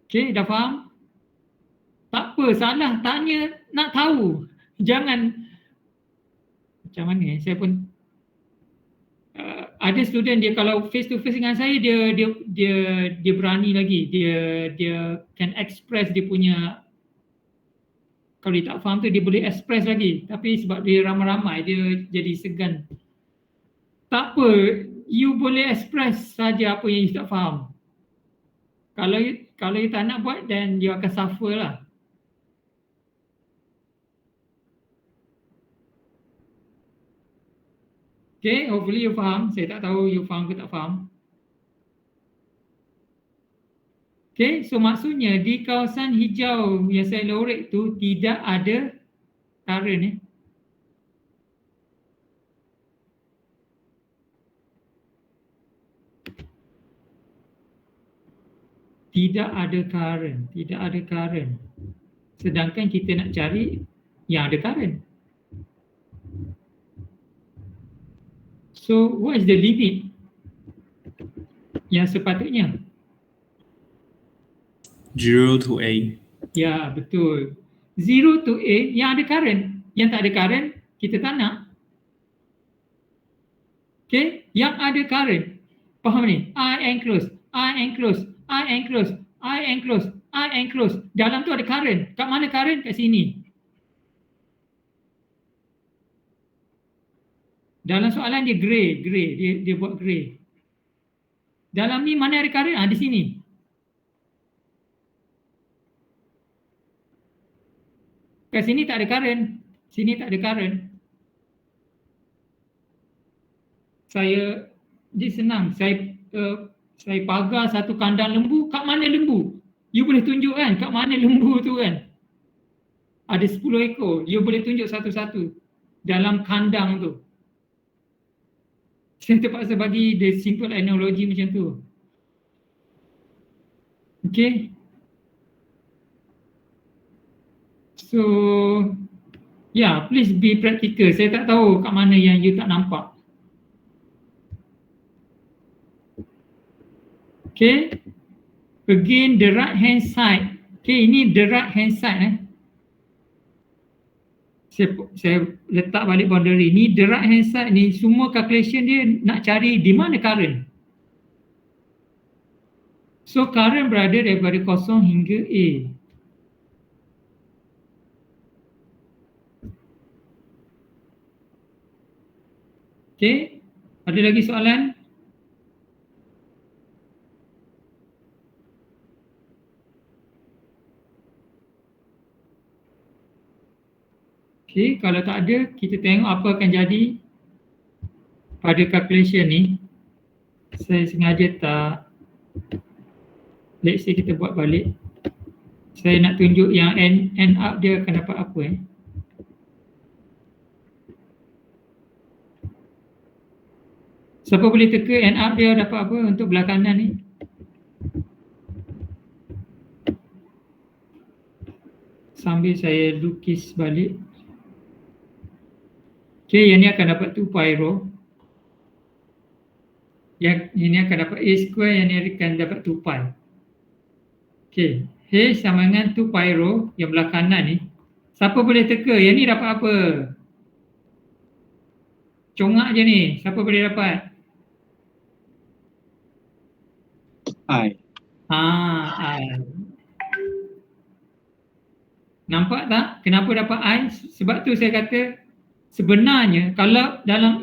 Okey, dah faham? Tak apa, salah tanya nak tahu. Jangan macam mana saya pun ada student dia kalau face to face dengan saya dia berani lagi. Dia can express dia punya, kalau dia tak faham tu dia boleh express lagi. Tapi sebab dia ramai-ramai dia jadi segan. Tak apa, you boleh express saja apa yang you tak faham. Kalau you tak nak buat, then you akan suffer lah. Okay, hopefully you faham. Saya tak tahu you faham ke tak faham. Okay, so maksudnya di kawasan hijau yang saya lorek tu tidak ada current Tidak ada current. Sedangkan kita nak cari yang ada current. So, what is the limit yang sepatutnya? 0 to A. Ya, betul. 0 to A yang ada current. Yang tak ada current, kita tak nak. Okay, yang ada current. Faham ni? I enclose. Dalam tu ada current. Kat mana current? Kat sini. Dalam soalan dia grey. Dia buat grey. Dalam ni mana ada current? Di sini. Kat sini tak ada current. Sini tak ada current. Dia senang. Saya pagar satu kandang lembu. Kat mana lembu? You boleh tunjuk kan? Kat mana lembu tu kan? Ada 10 ekor. You boleh tunjuk satu-satu. Dalam kandang tu. Saya terpaksa bagi the simple analogy macam tu. Okay. So, please be practical. Saya tak tahu kat mana yang you tak nampak. Okay. Again, the right hand side. Okay, ini the right hand side. Saya letak balik boundary. Ni the right hand side ni, semua calculation dia nak cari di mana current. So, current berada daripada 0 hingga A. Okay, ada lagi soalan? Okay, kalau tak ada, kita tengok apa akan jadi pada calculation ni. Saya sengaja tak, let's say kita buat balik. Saya nak tunjuk yang end up dia akan dapat apa Siapa boleh teka end up dia dapat apa untuk belah kanan ni? Sambil saya lukis balik. Okay, yang ni akan dapat 2 pi rho. Yang ini akan dapat A square, yang ni akan dapat 2 pi. Okay, H sama dengan 2 pi rho yang belah kanan ni. Siapa boleh teka? Yang ni dapat apa? Congak je ni. Siapa boleh dapat? I. I. Nampak tak kenapa dapat I? Sebab tu saya kata sebenarnya kalau dalam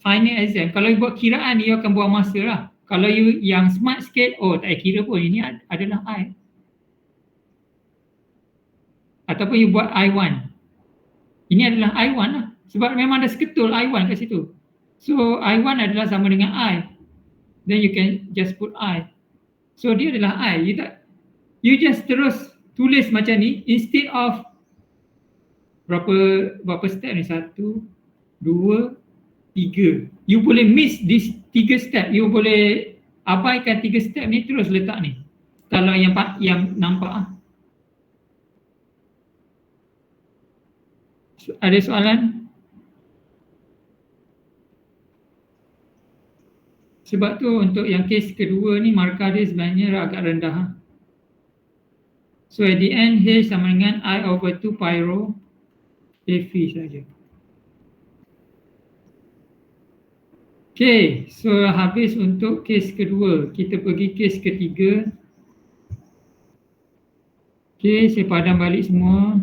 final exam, kalau you buat kiraan, you akan buang masa lah. Kalau you yang smart sikit, oh tak kira pun ini adalah I. Ataupun you buat I1. Ini adalah I1 lah. Sebab memang ada seketul I1 kat situ. So I1 adalah sama dengan I. Then you can just put I. So dia adalah I. You just terus tulis macam ni instead of berapa step ni? 1, 2, 3. You boleh miss this 3 step. You boleh abaikan 3 step ni, terus letak ni. Kalau yang nampak. Ada soalan? Sebab tu untuk yang kes kedua ni markah dia sebenarnya agak rendah. So at the end H sama dengan I/2 pi rho AV saja. Okay, so habis untuk kes kedua. Kita pergi kes ketiga. Okay, saya padam balik semua.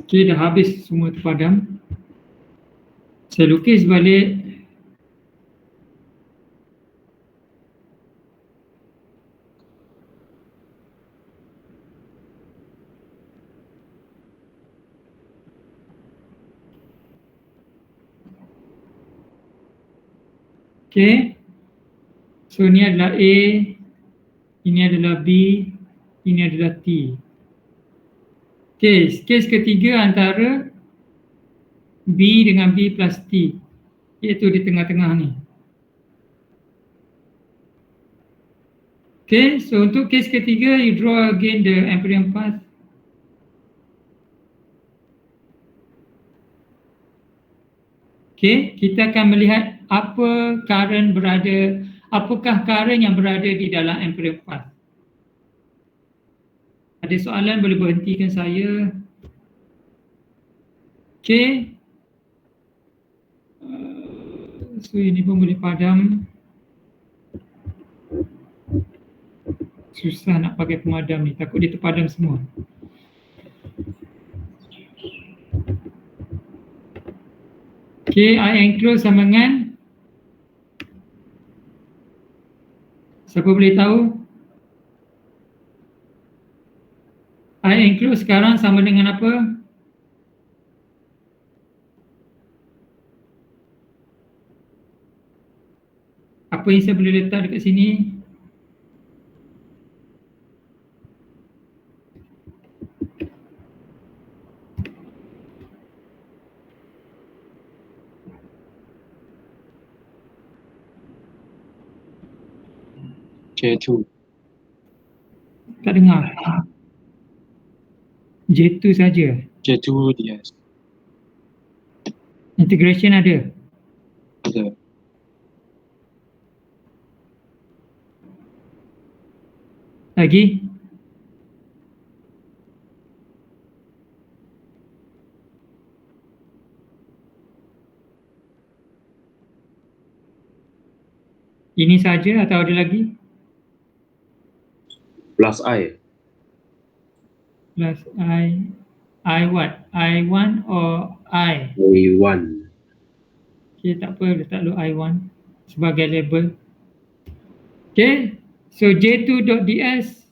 Okay, dah habis semua terpadam. Saya lukis balik. Okay. So ini adalah A, ini adalah B, ini adalah T. Kes ketiga antara B dengan B plus T, iaitu di tengah-tengah ni. Okay, so untuk kes ketiga, you draw again the amperian path. Okay, kita akan melihat apakah current yang berada di dalam amperian path. Ada soalan boleh berhentikan saya. Okay. So ini pun boleh padam. Susah nak pakai pemadam ni, takut dia terpadam semua. Okay, I enclose sama dengan, siapa boleh tahu? I enclose sekarang sama dengan apa? Apa yang saya boleh letak dekat sini? J2. Tak dengar. J2 saja. J2 DS. Integration ada. Ada. Lagi? Ini saja atau ada lagi? Plus I. Plus I what? I1 or I? I1. Okay, tak apa, letak dulu I1 sebagai label. Okay, so J2.ds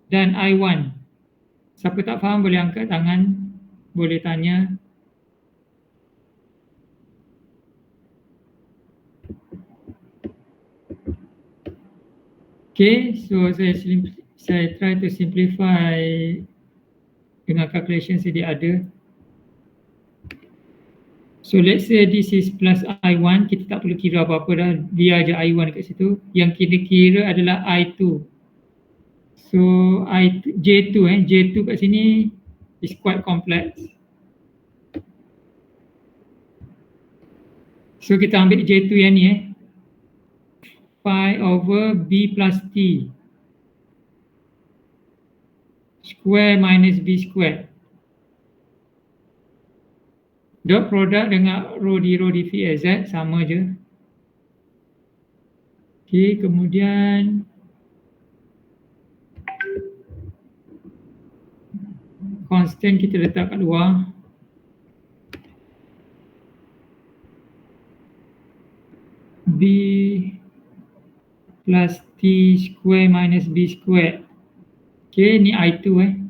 dan I1. Siapa tak faham boleh angkat tangan, boleh tanya. Okay, so saya try to simplify dengan calculation sedia ada. So let's say this is plus I1, kita tak perlu kira apa-apa dah, biar je I1 dekat situ. Yang kita kira adalah I2. So J2 kat sini is quite complex. So kita ambil J2 yang ni pi over B plus T square minus B square. Dot product dengan rho d phi z sama je. Okey, kemudian constant kita letak kat luar. B plus T square minus B square. Okay, ni I2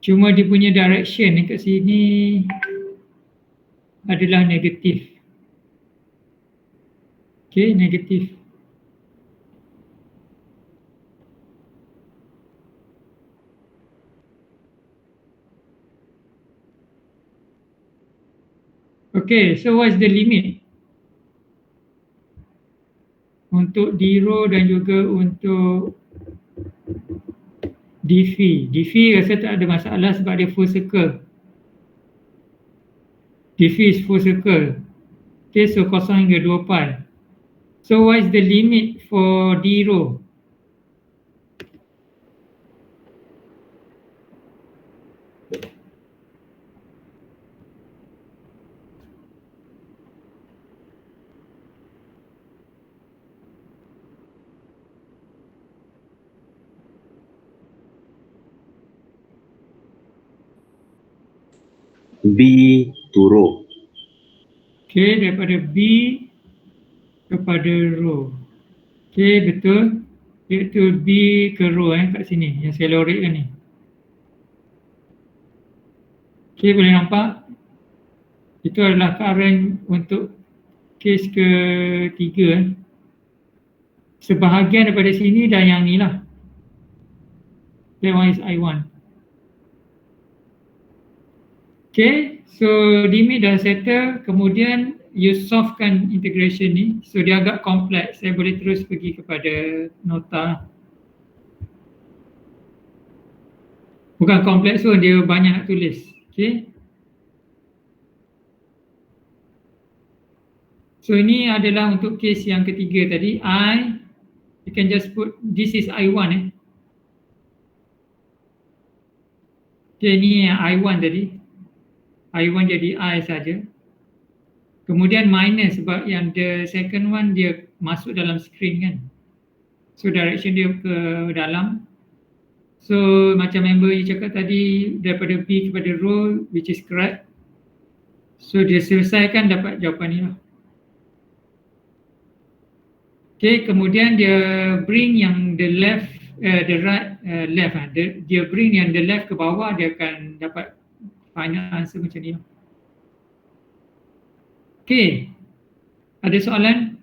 Cuma dia punya direction kat sini adalah negatif. Okay, negatif. Okay, so what's the limit? Untuk d rho dan juga untuk d phi. D phi rasa tak ada masalah sebab dia full circle. D phi is full circle. Okay, so kosong hingga 2 pi. So what is the limit for d rho? B to rho. Okay, daripada B kepada rho. Okay, betul. Iaitu B ke rho kat sini. Yang saya lorek kan ni. Okay, boleh nampak? Itu adalah current untuk kes ketiga. Sebahagian daripada sini dan yang ni lah. That one is I1. Okay, so limit dah settle, kemudian you solvekan integration ni. So dia agak kompleks, saya boleh terus pergi kepada nota. Bukan kompleks pun, dia banyak nak tulis. Okay. So ini adalah untuk kes yang ketiga tadi. You can just put, this is I1 Okay, ni I1 tadi. I1 jadi I saja. Kemudian minus sebab yang the second one dia masuk dalam screen kan. So direction dia ke dalam. So macam member you cakap tadi daripada B kepada rho which is correct. So dia selesaikan dapat jawapan ni lah. Okay, kemudian dia bring yang the left, the right, left dia bring yang the left ke bawah, dia akan dapat final answer macam ni. Okay, ada soalan?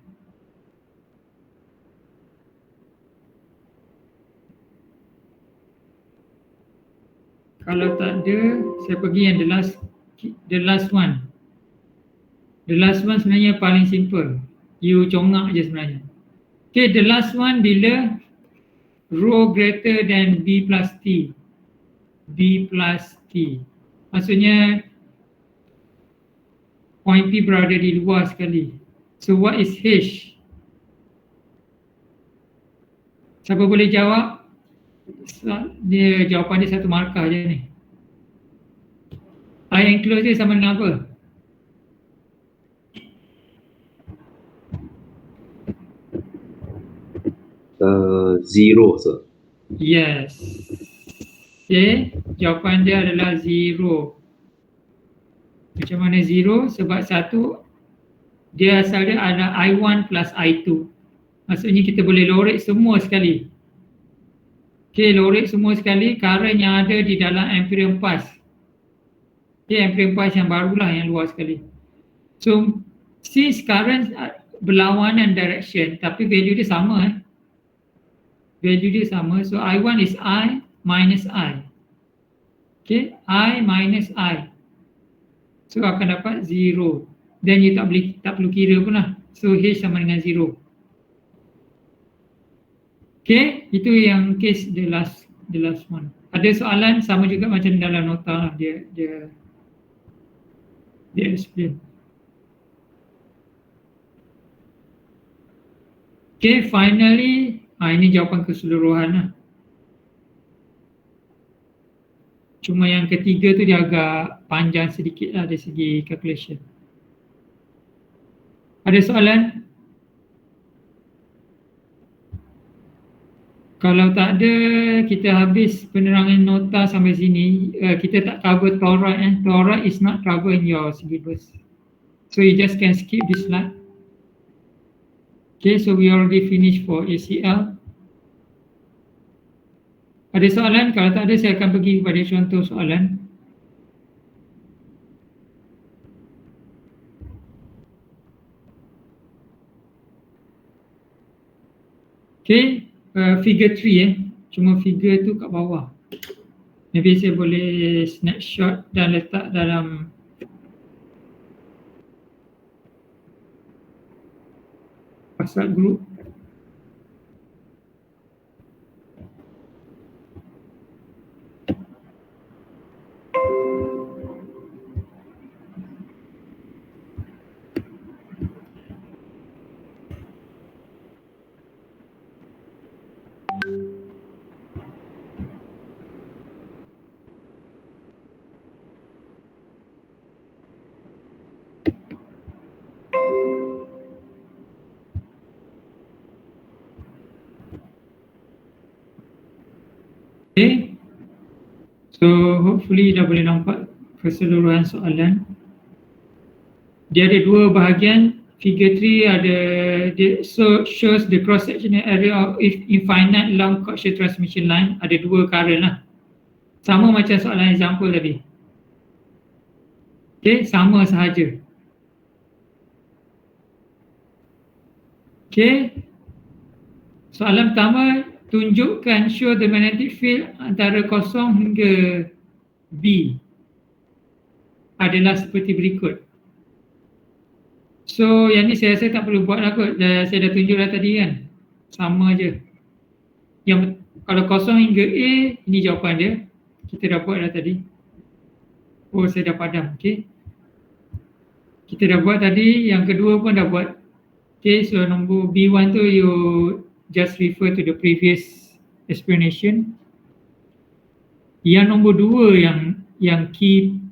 Kalau tak ada, saya pergi yang the last one. The last one sebenarnya paling simple. You congak je sebenarnya. Okay, the last one bila rho greater than B plus T. B plus T. Maksudnya point P berada di luar sekali. So what is H? Siapa boleh jawab? Dia jawapan dia satu markah je ni. I enclose dia sama dengan apa? Zero, sir. Yes. Okay, jawapan dia adalah zero. Macam mana zero? Sebab satu, dia asal dia ada I1 plus I2. Maksudnya kita boleh lorek semua sekali. Okay, lorek semua sekali current yang ada di dalam ampere pass. Okay, ampere pass yang barulah yang luar sekali. So, since current berlawanan direction tapi value dia sama value dia sama, so I1 is I minus I. Okay, I minus I. So akan dapat 0. Then you tak perlu kira pun lah. So H sama dengan 0. Okay, itu yang case the last one. Ada soalan sama juga macam dalam nota lah, dia explain. Okay, finally, ini jawapan keseluruhan lah. Cuma yang ketiga tu dia agak panjang sedikit lah dari segi calculation. Ada soalan? Kalau tak ada, kita habis penerangan nota sampai sini. Kita tak cover toroid. Toroid is not covered in your syllabus. So you just can skip this slide. Okay, so we already finished for ACL. Ada soalan? Kalau tak ada, saya akan pergi kepada contoh soalan. Okay, figure 3 cuma figure tu kat bawah. Maybe saya boleh snapshot dan letak dalam WhatsApp group. Okay, so hopefully dah boleh nampak keseluruhan soalan. Dia ada dua bahagian. Figure 3 ada shows the cross sectional area of infinite long coaxial transmission line. Ada dua current lah. Sama macam soalan example tadi. Okay, sama sahaja. Okay, soalan pertama, tunjukkan show the magnetic field antara kosong hingga B adalah seperti berikut. So yang ni saya rasa tak perlu buat lah kot, saya dah tunjuk dah tadi kan. Sama je. Yang kalau kosong hingga A, ini jawapan dia. Kita dah buat dah tadi. Oh, saya dah padam. Okay, kita dah buat tadi. Yang kedua pun dah buat. Okay, so nombor B1 tu you just refer to the previous explanation. Yang nombor 2 yang key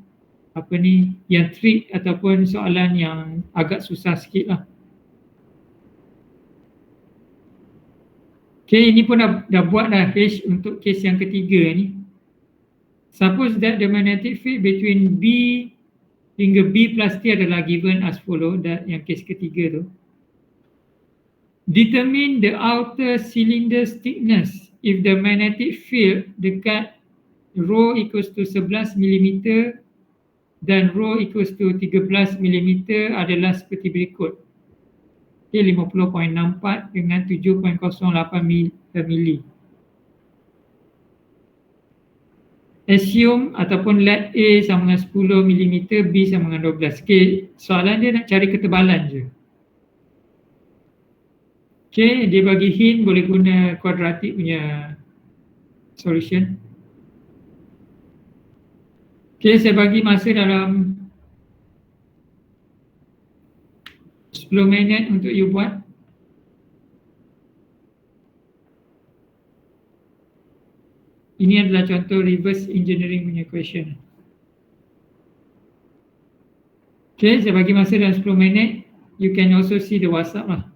yang trick ataupun soalan yang agak susah sikit lah. Okay, ini pun dah buat dah H untuk case yang ketiga ni. Suppose that the magnetic field between B hingga B plus T adalah given as follow, yang case ketiga tu. Determine the outer cylinder thickness if the magnetic field dekat rho equals to 11 mm dan rho equals to 13 mm adalah seperti berikut. Okay, 50.64 dengan 7.08 mili. Assume ataupun let A sama dengan 10 mm, B sama dengan 12. Okay, soalan dia nak cari ketebalan je. Okay, dia bagi hint boleh guna quadratic punya solution. Okay, saya bagi masa dalam 10 minit untuk you buat. Ini adalah contoh reverse engineering punya question. Okay, saya bagi masa dalam 10 minit. You can also see the WhatsApp lah.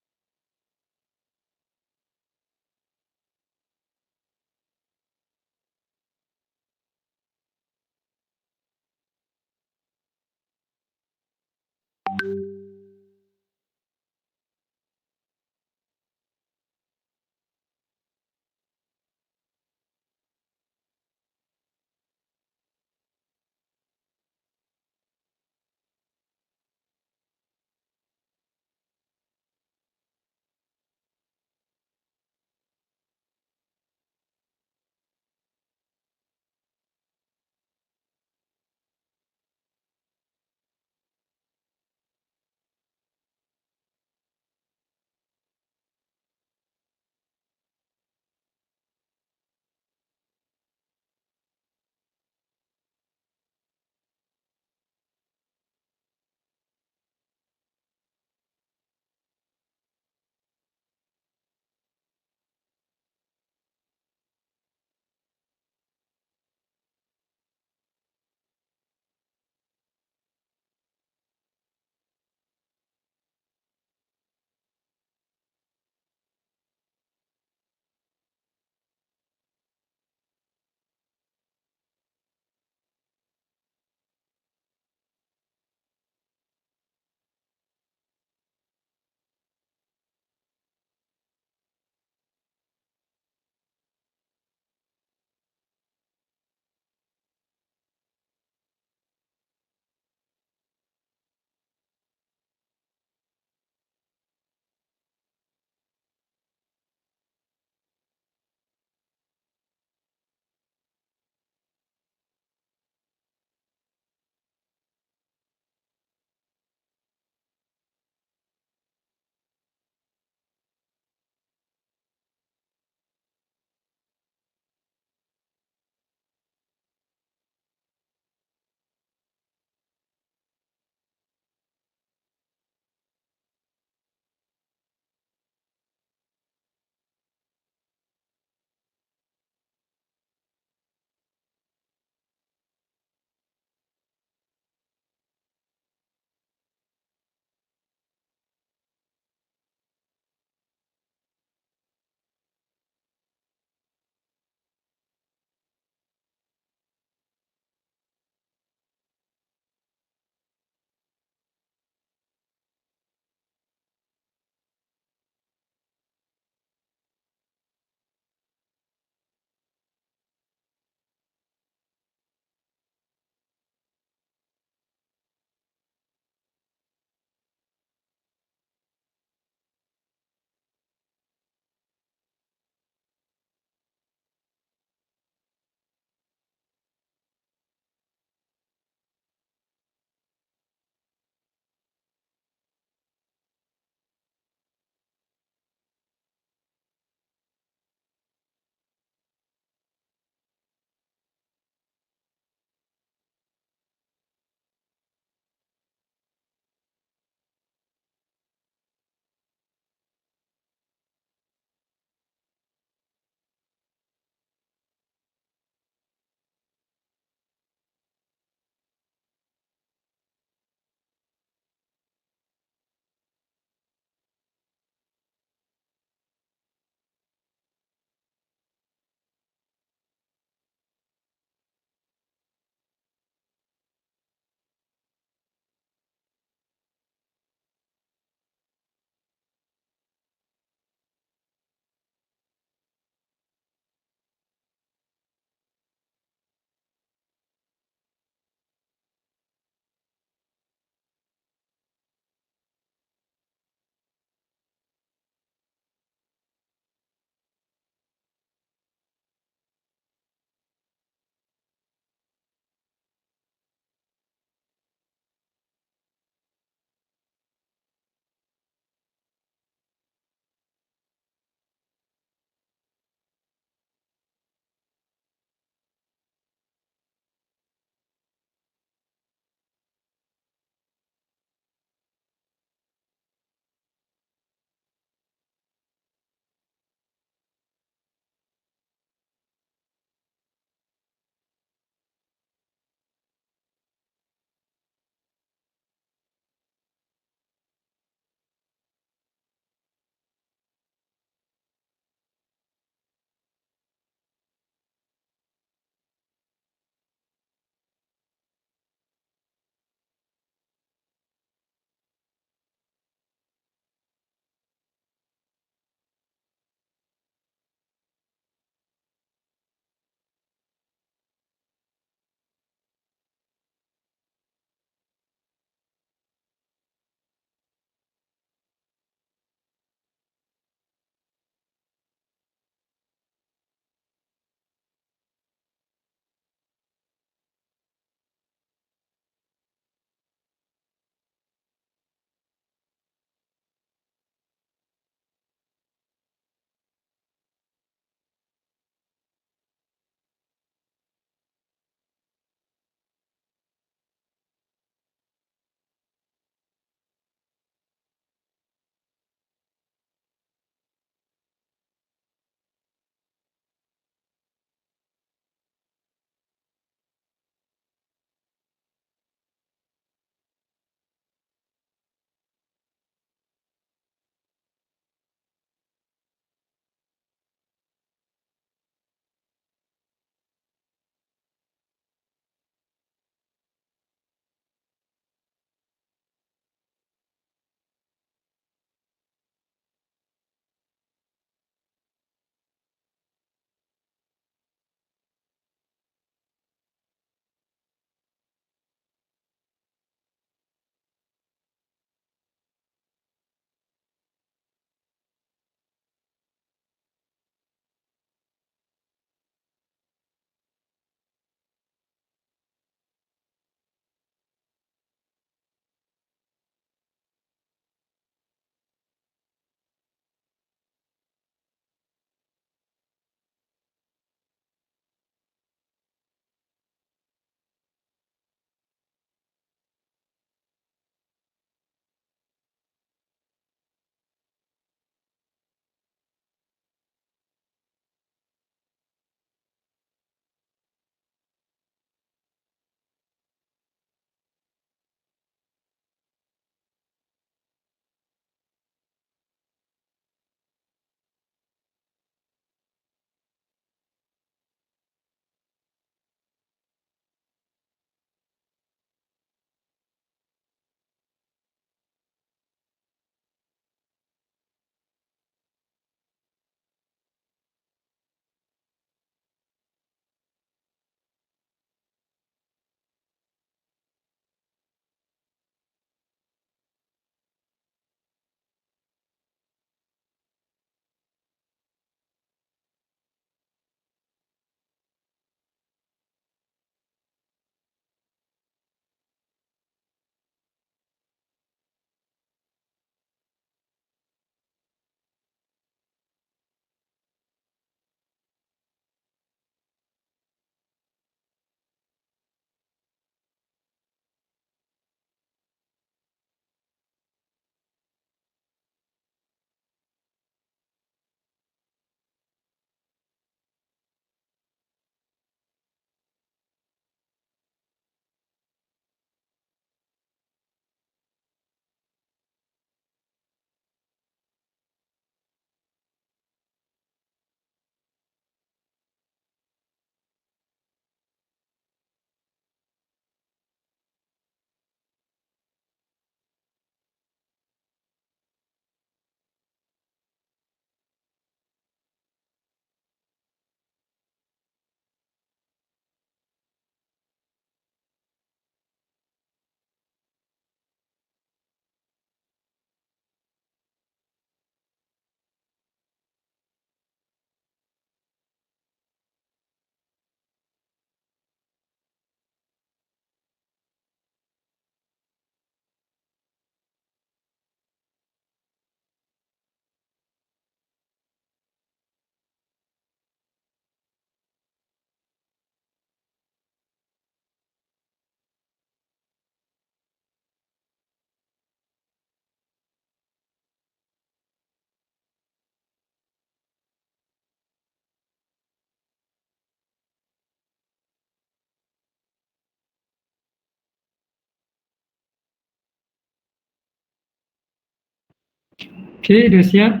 Okay, dah siap?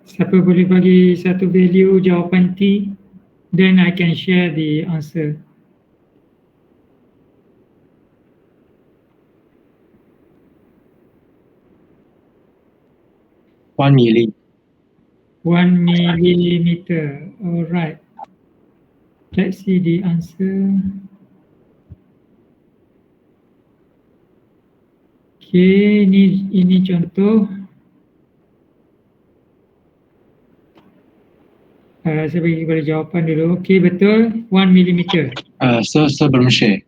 Siapa boleh bagi satu value jawapan T? Then I can share the answer. One milli. 1 millimeter. Alright. Let's see the answer. Okay, ini contoh. Saya bagi kepada jawapan dulu. Okay, betul. 1 millimeter. Sir belum share.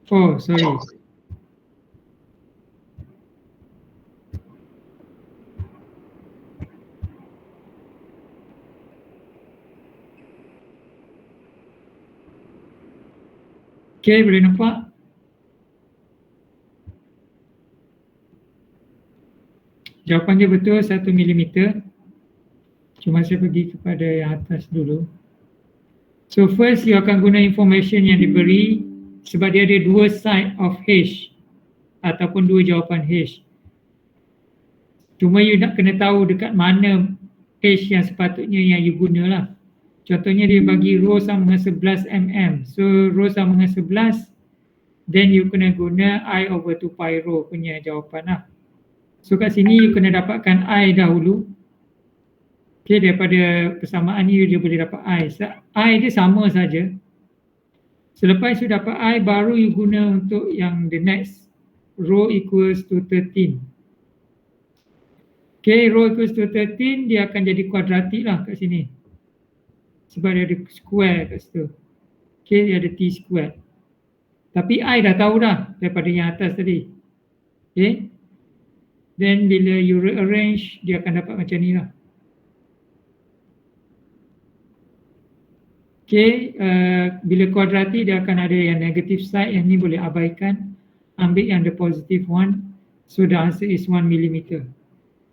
Oh, sorry. Okay, boleh nampak? Jawapannya betul 1 millimeter. Cuma saya pergi kepada yang atas dulu. So first you akan guna information yang diberi sebab dia ada dua side of H ataupun dua jawapan H. Cuma you nak kena tahu dekat mana H yang sepatutnya yang you guna lah. Contohnya dia bagi rho sama dengan 11 mm. So rho sama dengan 11, then you kena guna I over 2 pi rho punya jawapan lah. So kat sini you kena dapatkan I dahulu. Okay, daripada persamaan ni dia boleh dapat I. I dia sama saja. Selepas you dapat I, baru you guna untuk yang the next. Rho equals to 13. Okay, rho equals to 13, dia akan jadi kuadratik lah kat sini. Sebab dia ada square kat situ. Okay, dia ada T square. Tapi I dah tahu dah daripada yang atas tadi. Okay. Then bila you rearrange, dia akan dapat macam ni lah. Okay, bila kuadratik dia akan ada yang negative side, yang ni boleh abaikan. Ambil yang the positive one. So the answer is 1 millimeter.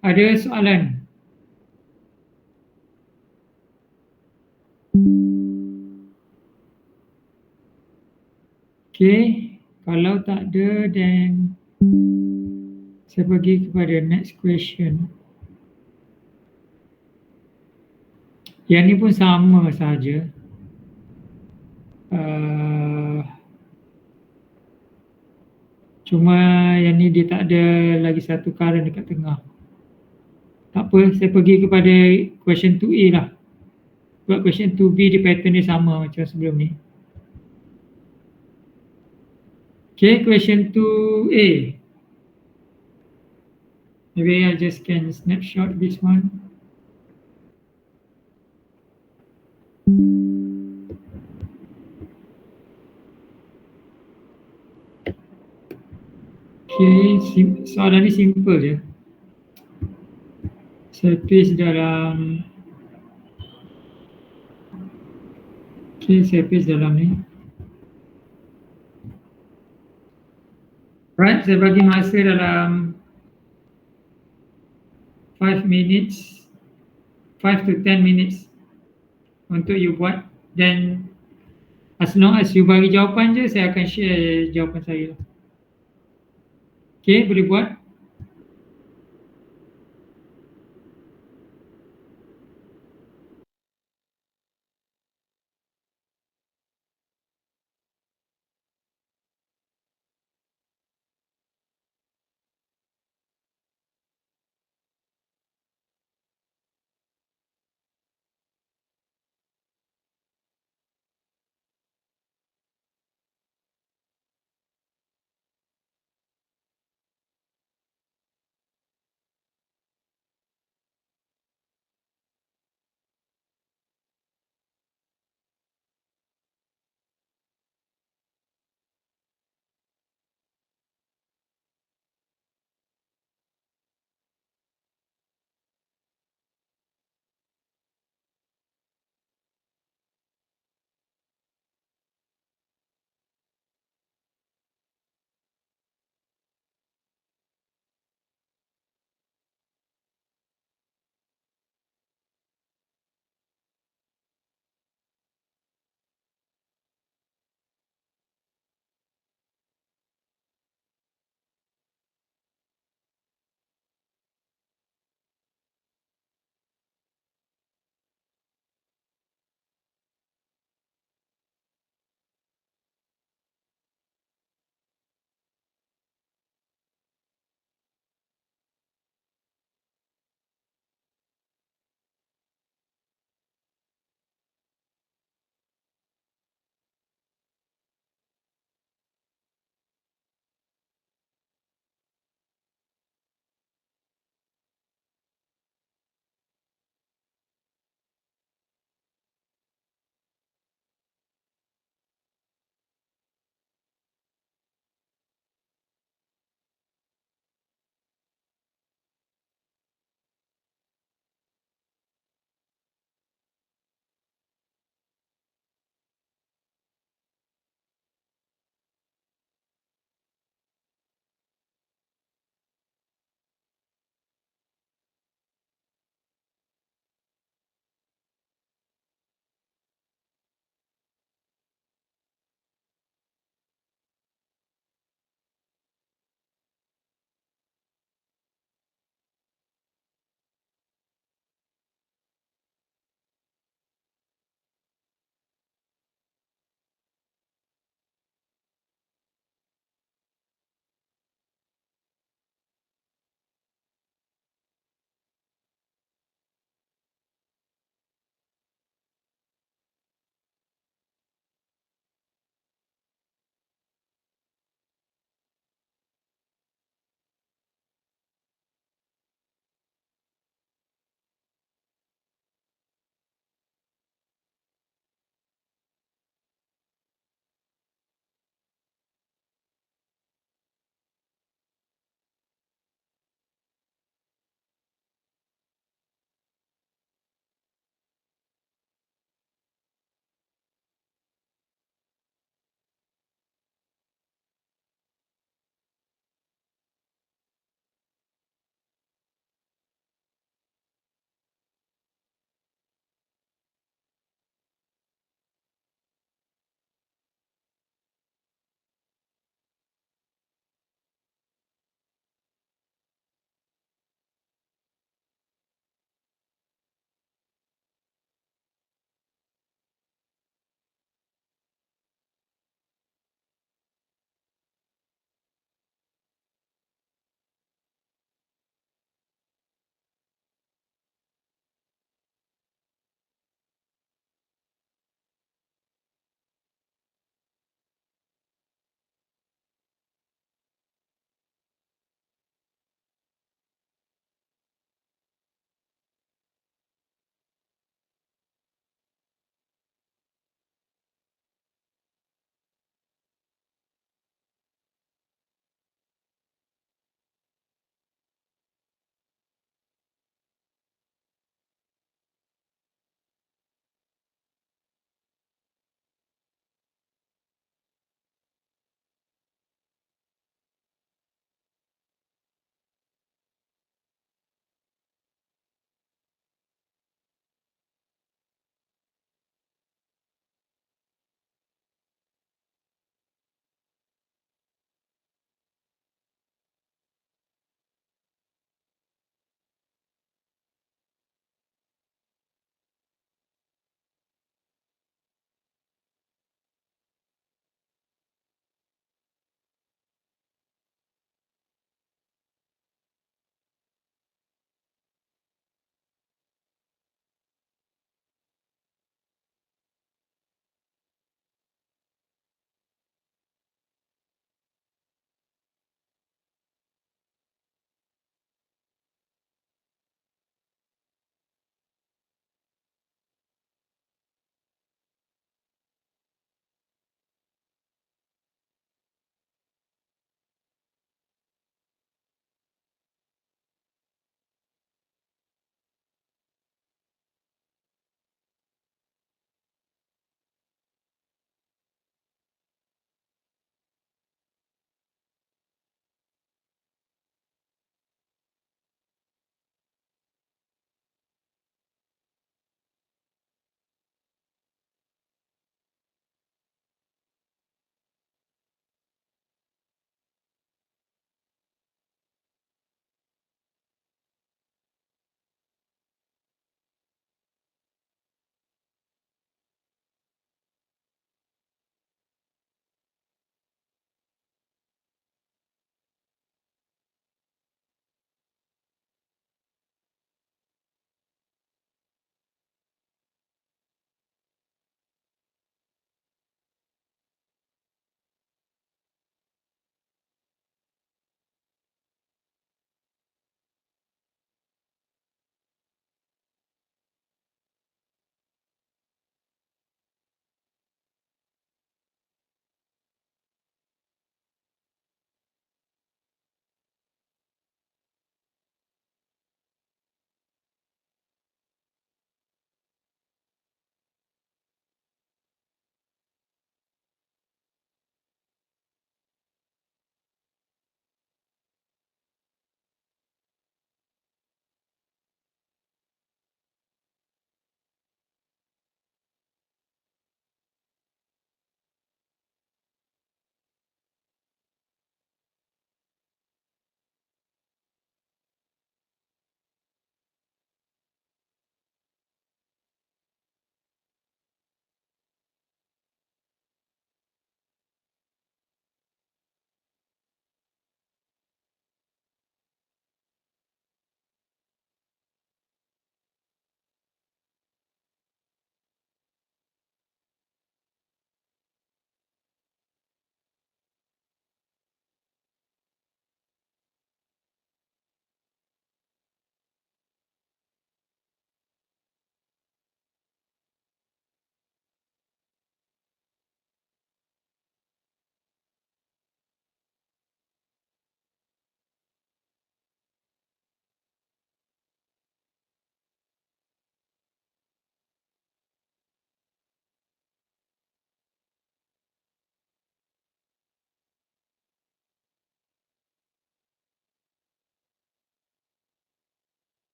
Ada soalan? Okay, kalau tak ada, then saya pergi kepada next question. Yang ni pun sama saja. Cuma yang ni dia tak ada lagi satu current dekat tengah. Tak apa, saya pergi kepada question 2A lah. Sebab question 2B dia pattern dia sama macam sebelum ni. Okay, question 2A. Maybe I just can snapshot this one. Okay, soalan ni simple je. Saya paste dalam, okay, saya paste dalam ni. Right, saya bagi masa dalam 5 minutes, 5 to 10 minutes untuk you buat. Then as long as you bagi jawapan je, saya akan share jawapan saya. Okay, boleh buat.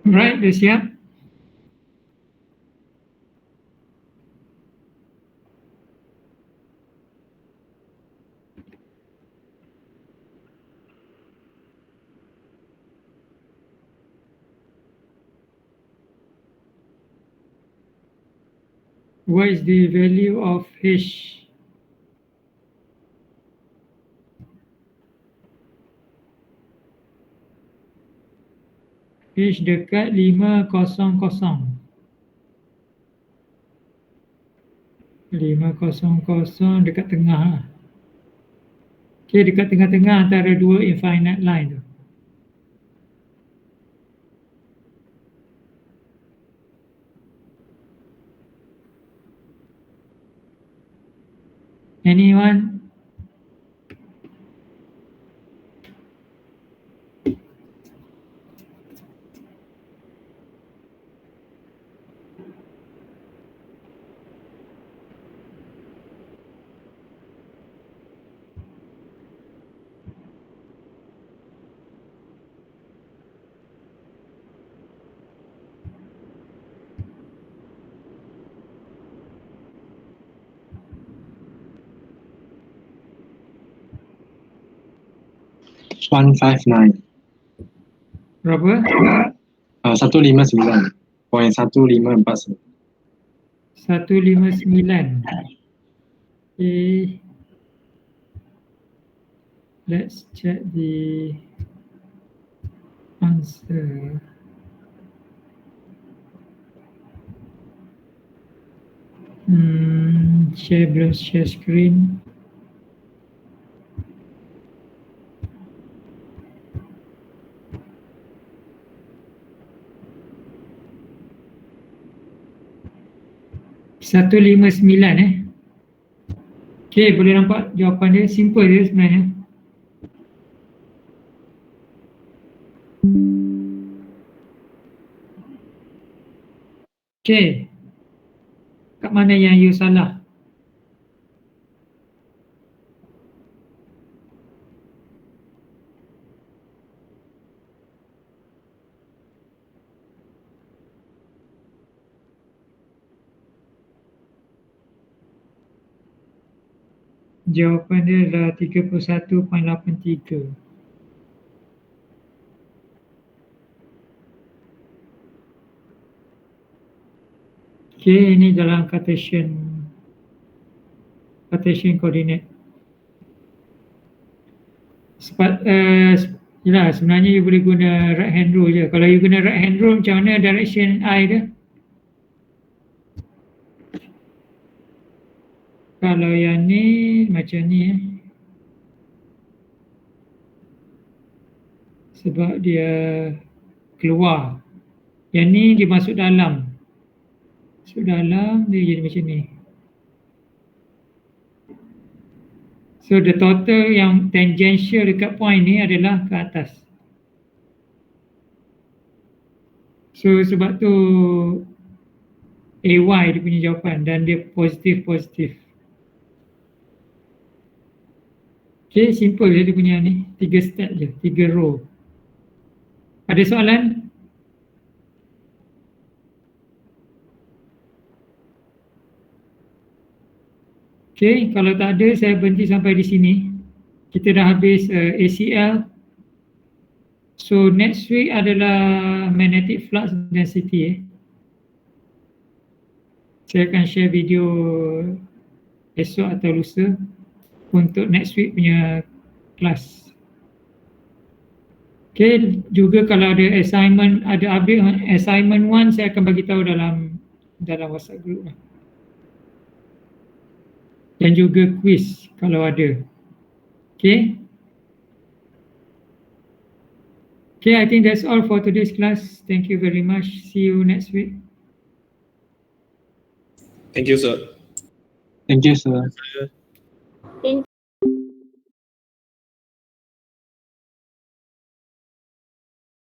Right, dah siap? What is the value of H? H dekat 500. 500 dekat tengah lah. Okay, dekat tengah-tengah antara dua infinite line tu. Anyone? It's 159. Berapa? 159.1549. 159. Okay. Let's check the answer. Share screen. Satu lima sembilan Okay, boleh nampak jawapan dia simple je sebenarnya. Okay. Kat mana yang you salah? Jawapan dia adalah 31.83. Okay, ini dalam Cartesian coordinate. Yelah, sebenarnya you boleh guna right hand rule je. Kalau you guna right hand rule, macam mana direction I dia? Kalau yang ni macam ni sebab dia keluar. Yang ni dia masuk dalam. Masuk dalam dia jadi macam ni. So the total yang tangential dekat point ni adalah ke atas. So sebab tu AY dia punya jawapan dan dia positif. Okay, simple je dia punya ni. 3 step je, 3 row. Ada soalan? Okay, kalau tak ada saya berhenti sampai di sini. Kita dah habis ACL. So next week adalah magnetic flux density. Saya akan share video esok atau lusa untuk next week punya kelas. Okay, juga kalau ada assignment, ada update assignment 1 saya akan bagi tahu dalam WhatsApp group lah. Dan juga quiz kalau ada. Okay. Okay, I think that's all for today's class. Thank you very much. See you next week. Thank you, sir. Thank you, sir.